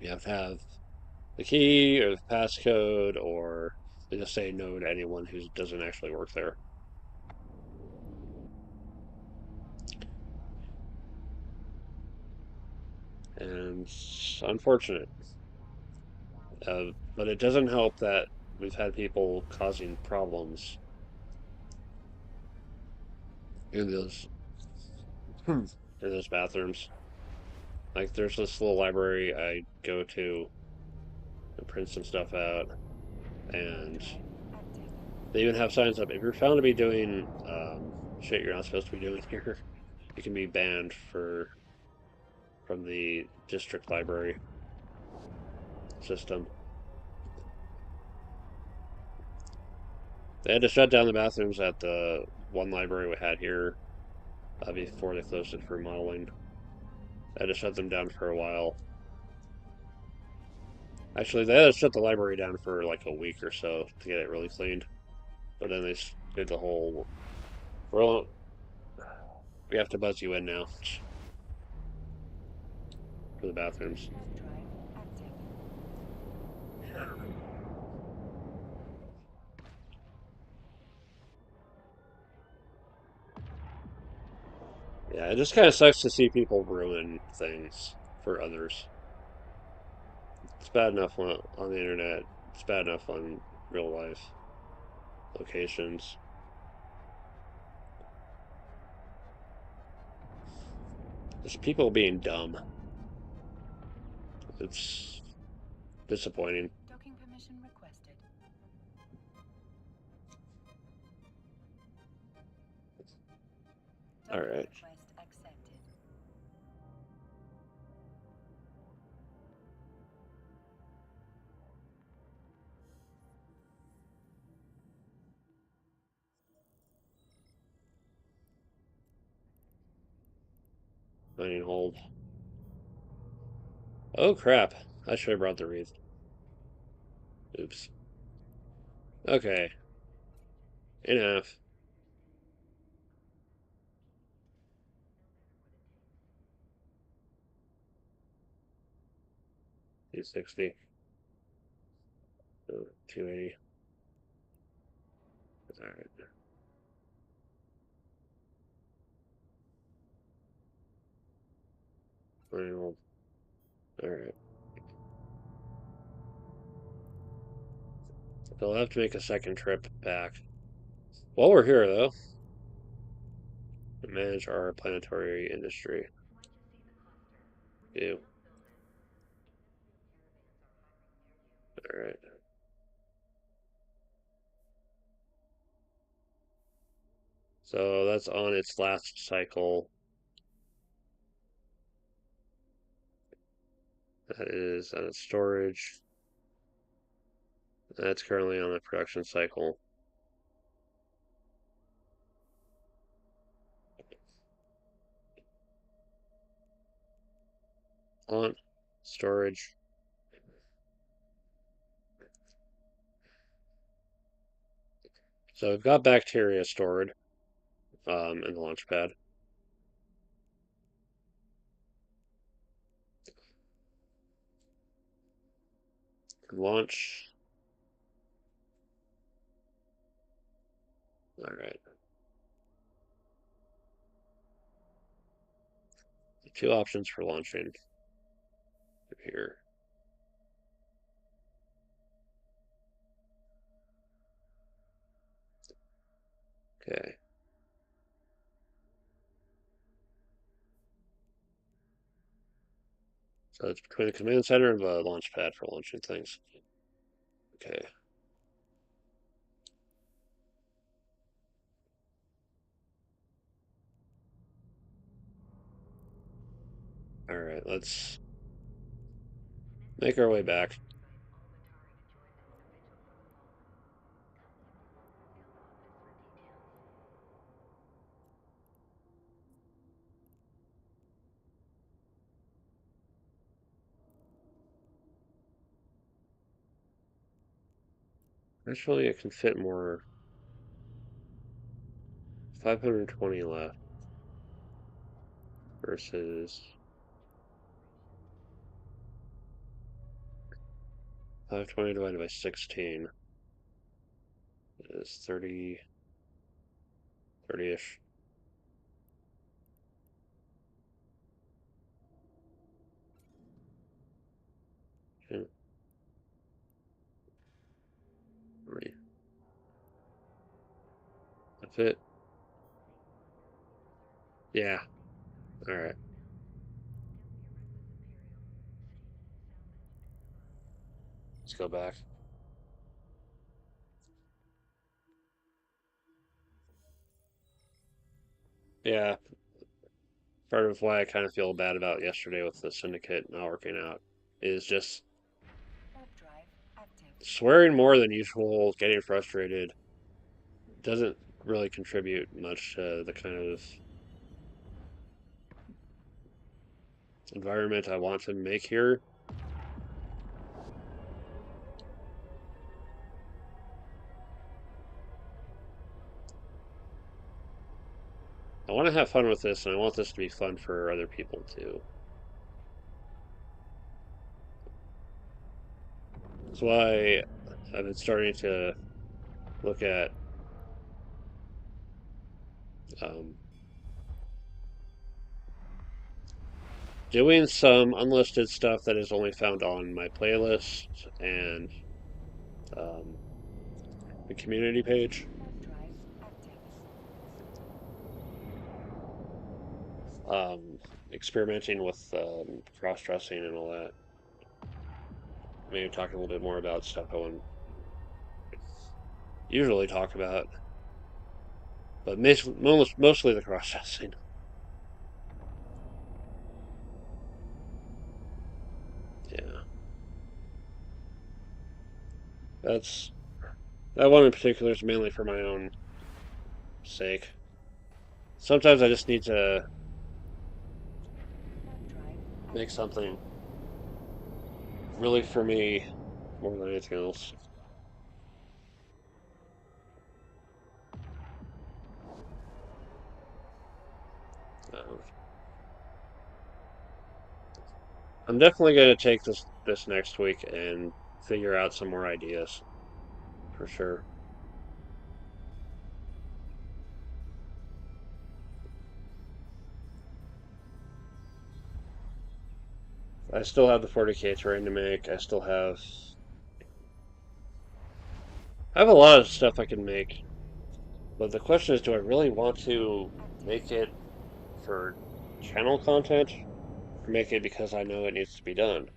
You have to have the key or the passcode, or they just say no to anyone who doesn't actually work there. And it's unfortunate. But it doesn't help that we've had people causing problems in in those bathrooms. Like there's this little library I go to and print some stuff out, Warp and drive active. they even have signs up. If you're found to be doing shit you're not supposed to be doing here, you can be banned from the district library system. They had to shut down the bathrooms at the one library we had here before they closed it for modeling. They had to shut them down for a while. Actually, they had to shut the library down for like a week or so to get it really cleaned. But then they did the whole, well, we have to buzz you in now for the bathrooms. Warp drive active. Yeah, it just kind of sucks to see people ruin things for others. It's bad enough on the internet. It's bad enough on real life locations. Just people being dumb. It's disappointing. Docking permission requested. All Docking right. request accepted. Mining hold. Oh crap. I should have brought the wreath. Oops. Okay. Enough. 260. 280. All right. Mining hold. All right. So I'll have to make a second trip back While we're here, though, manage our planetary industry. Ew. All right. So that's on its last cycle. That is on its storage. That's currently on the production cycle. On storage. So we've got bacteria stored in the launch pad. Launch. All right. Two options for launching here. Okay. So it's between the command center and the launch pad for launching things. Okay. All right. Let's make our way back. Actually, it can fit more. 520 left versus 520 divided by 16 is 30, 30-ish. Yeah, right. That's it. Yeah. All right. Let's go back. Yeah. Part of why I kind of feel bad about yesterday with the syndicate not working out is just Warp drive active. swearing more than usual, getting frustrated, doesn't really contribute much to the kind of environment I want to make here. I want to have fun with this, and I want this to be fun for other people too. That's why I've been starting to look at um, doing some unlisted stuff that is only found on my playlist and um, the community page. Warp drive active. Um, Experimenting with cross-dressing and all that. Maybe talking a little bit more about stuff I wouldn't usually talk about, but mostly the cross-dressing. Yeah, that's that one in particular is mainly for my own sake. Sometimes I just need to Warp drive make active. something really for me more than anything else. Uh, I'm definitely going to take this next week and figure out some more ideas for sure. I still have the 40K terrain to make. I have a lot of stuff I can make. But the question is, do I really want to Active. make it for channel content or make it because I know it needs to be done?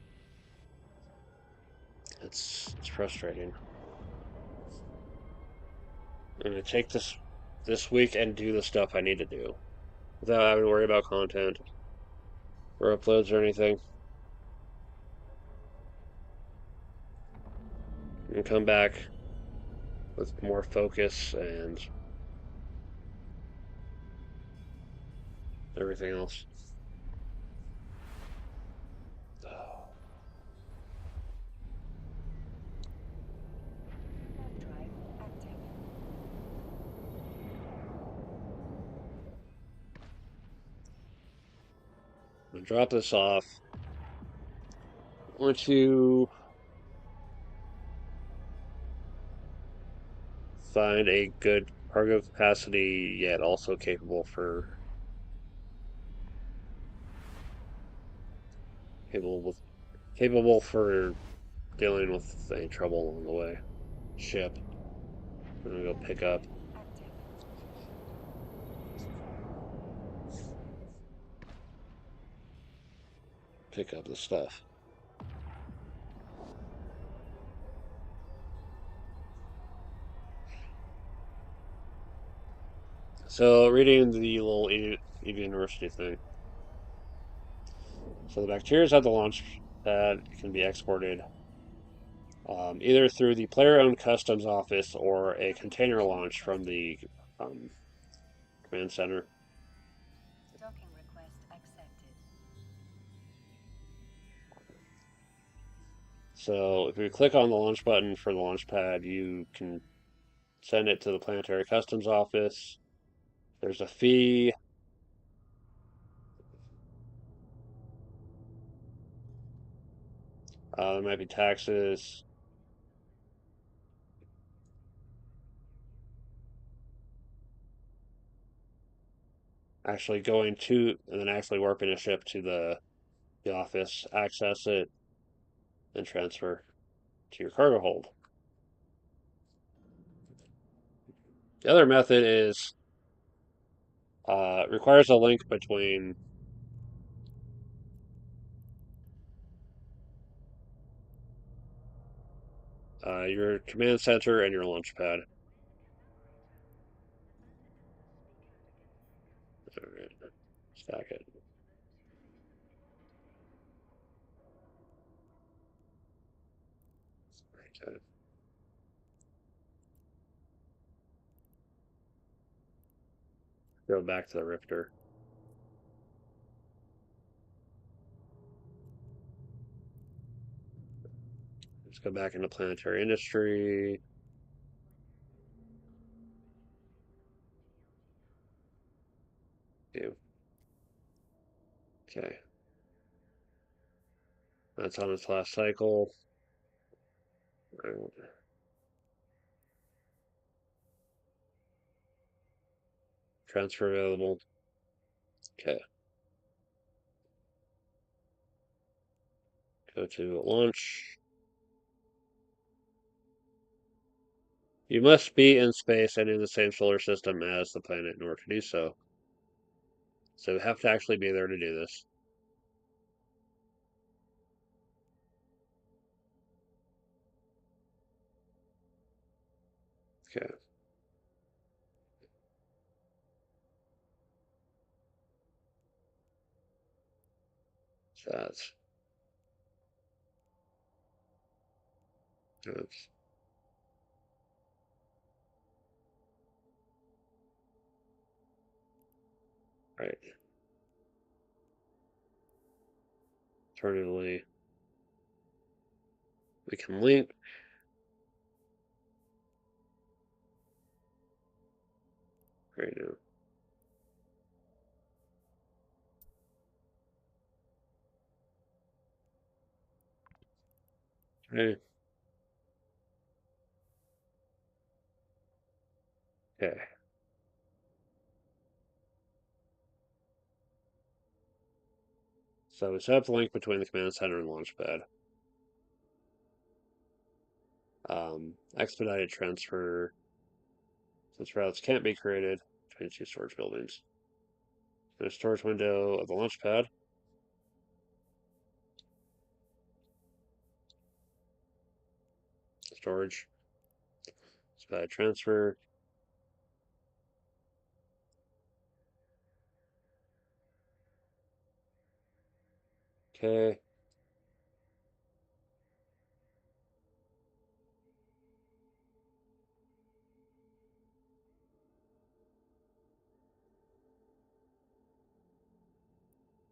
It's frustrating. I'm gonna take this week and do the stuff I need to do without having to worry about content or uploads or anything, and come back with more focus and everything else. Warp drive active. I'm gonna drop this off. I want to find a good cargo capacity yet also capable with capable for dealing with any trouble along the way. Ship. I'm gonna go Warp pick up drive active. pick up the stuff. So reading the little EV University thing. So the bacteria at the launch pad can be exported either through the player-owned customs office or a Docking container permission launch from requested. the um, command center. Docking request accepted. So if you click on the launch button for the launch pad, you can send it to the planetary customs office. There's a fee. There might be taxes. Actually going to and then actually warping a ship to the office, access it, and transfer to your cargo hold. The other method is requires a link between your command center and your launch pad. Stack it. Okay. Go back to the Rifter. Let's go back into Planetary Industry. Do okay. That's on its last cycle. Transfer available. Okay. Go to launch. You must be in space and in the same solar system as the planet in order to do so. So you have to actually be there to do this. Okay. So that's right. Alternatively, we can link right now. Okay. Okay. So we set up the link between the command center and launchpad. Expedited transfer Since routes can't be created between two storage buildings. The storage window of the launch pad. Storage. Pad transfer. Okay.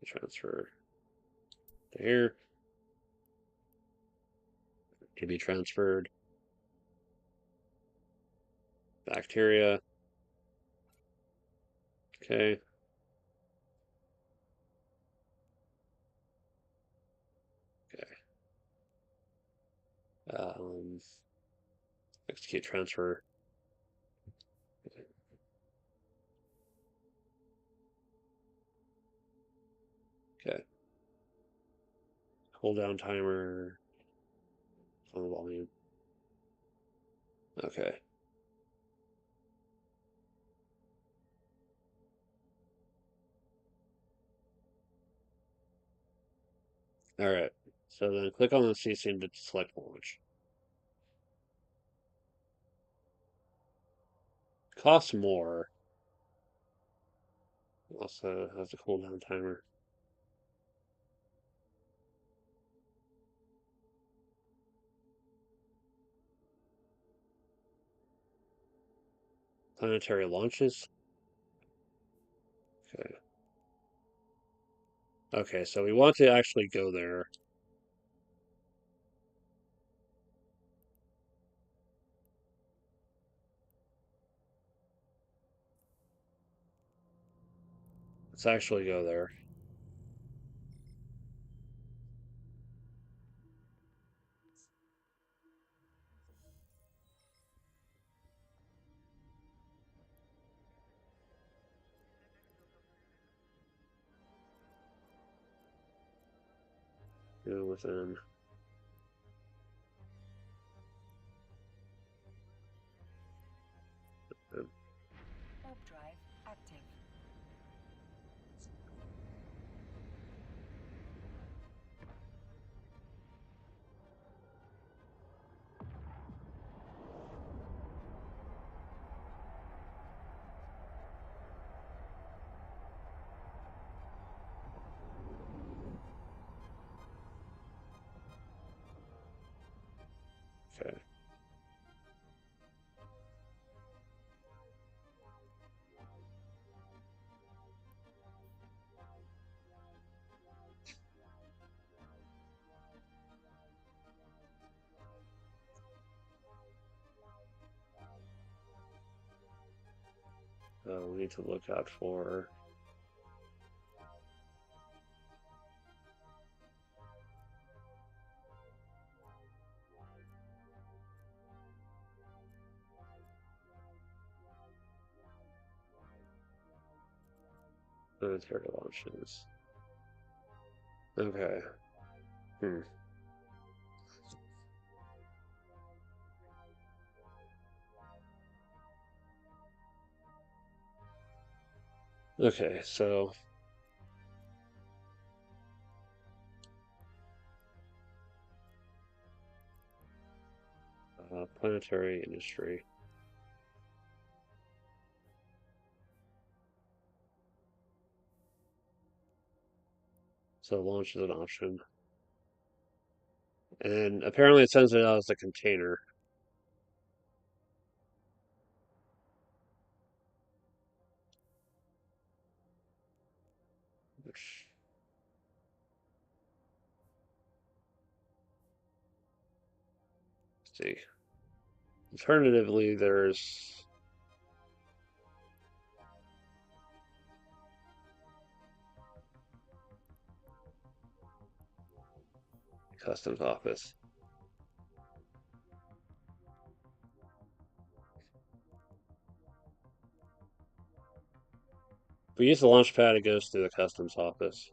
Transfer to here. To be transferred. Bacteria. Okay. Okay. Execute transfer. Okay. Cooldown timer on the volume. Okay. All right. So then click on the CC to select launch. Costs more. Also has a cooldown timer. Planetary launches. Okay. Okay, so we want to actually go there. Let's actually go there. Go within. Warp drive active. Okay. We need to look out for planetary launches. Okay. Hmm. Okay, so planetary industry. So launch is an option. And apparently it sends it out as a container. Which, let's see. Alternatively, there's customs office. If we use the launch pad, it goes through the customs office.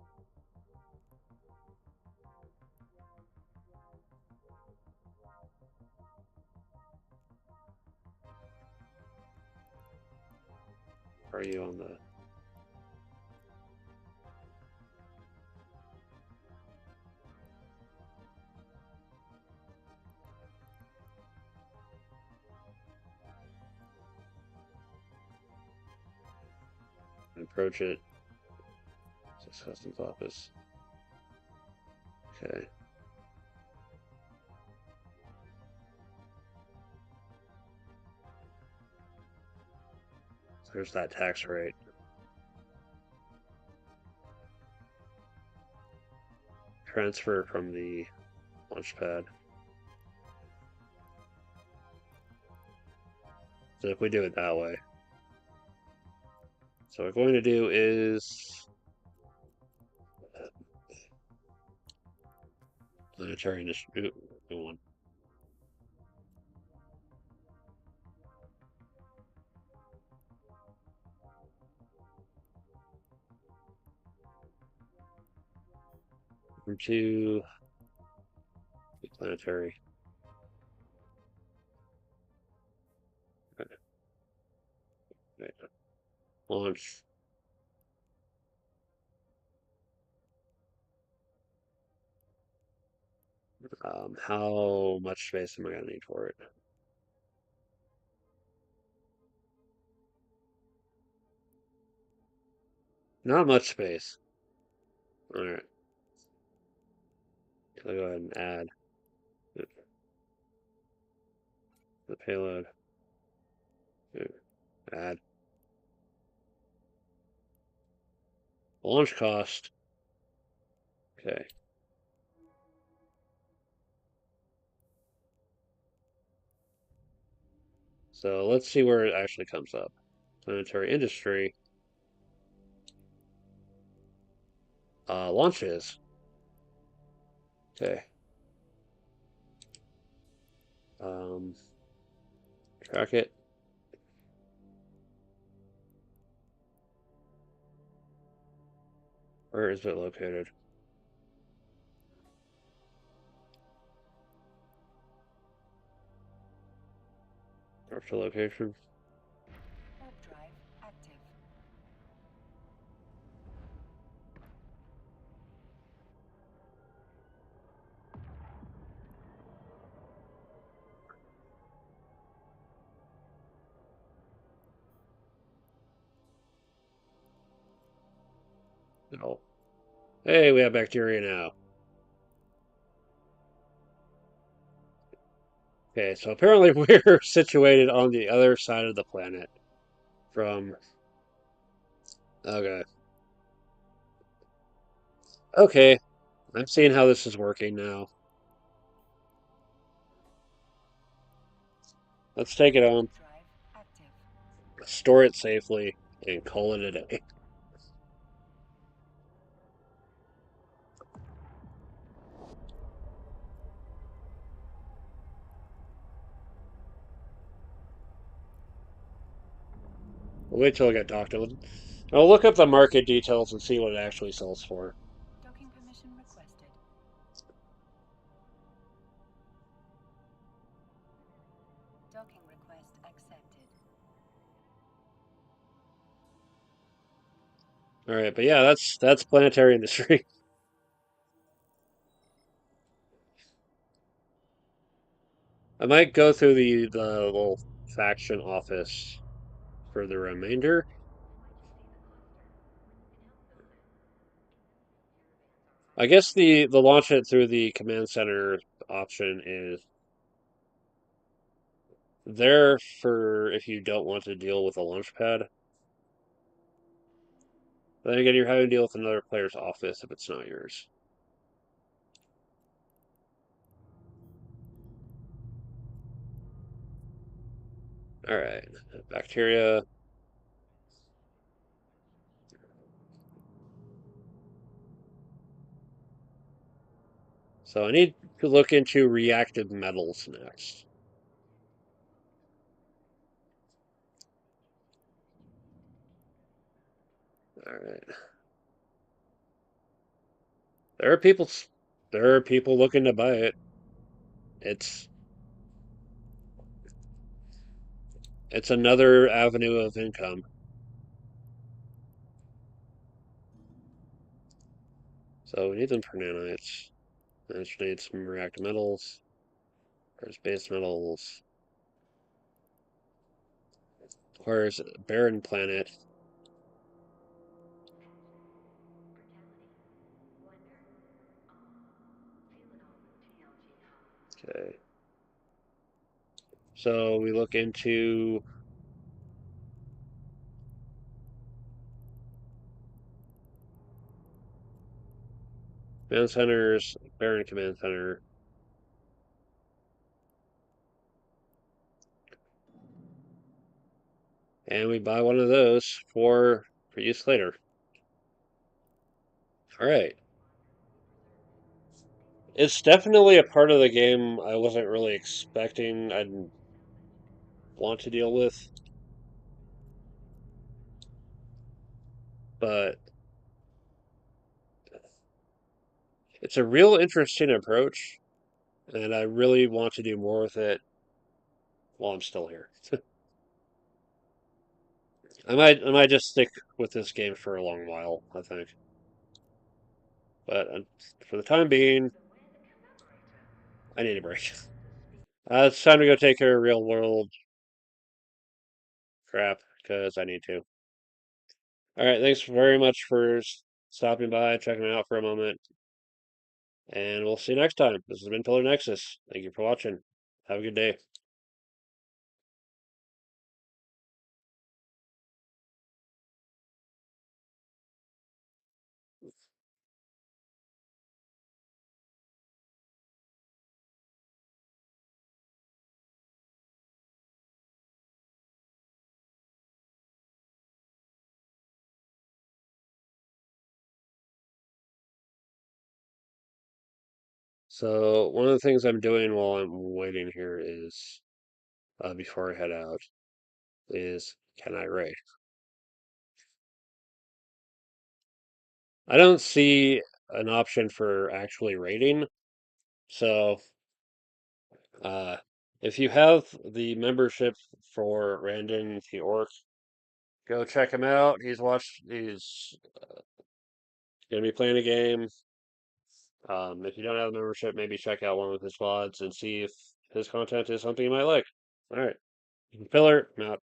are you on the... Approach it. It's customs office. Okay. So there's that tax rate. Transfer from the launch pad. So if we do it that way. So what we're going to do is Planetary Industry. New one. From two planetary. Okay. Launch. How much space am I going to need for it? Not much space. All right. I'll go ahead and add the payload. Add launch cost. Okay. So let's see where it actually comes up. Planetary Industry. Launches. Okay. Um, track it. Where is it located? Mark location. Warp drive active. No. Hey, we have bacteria now. Okay, so apparently we're situated on the other side of the planet from... Okay. Okay, I'm seeing how this is working now. Let's take it home, Warp drive active. store it safely, and call it a day. We'll wait till I get talked to. I'll look up the market details and see what it actually sells for. Docking permission requested. Docking request accepted. All right, but yeah, that's Planetary Industry. I might go through the little faction office for the remainder. I guess the launch it through the command center option is there for if you don't want to deal with a launch pad. Then again, you're having to deal with another player's office if it's not yours. All right, bacteria. So I need to look into reactive metals next. All right. There are people there are people looking to buy it. It's it's another avenue of income. So we need them for nanites. I just need some reactive metals. There's base metals. Requires a barren planet. Okay. So we look into command centers, barren command center, and we buy one of those for use later. All right. It's definitely a part of the game I wasn't really expecting I'd want to deal with, but it's a real interesting approach, and I really want to do more with it while I'm still here. I might just stick with this game for a long while, I think. But for the time being, I need a break. It's time to go take care of real world crap because I need to. All right, thanks very much for stopping by, checking it out for a moment, and we'll see you next time. This has been Pillar Nexus. Thank you for watching. Have a good day. So one of the things I'm doing while I'm waiting here is, before I head out, is can I raid? I don't see an option for actually raiding. So, uh, if you have the membership for Randon the Orc, go check him out. He's gonna be playing a game. If you don't have a membership, maybe check out one of his squads and see if his content is something you might like. All right, Pillar, I'm out.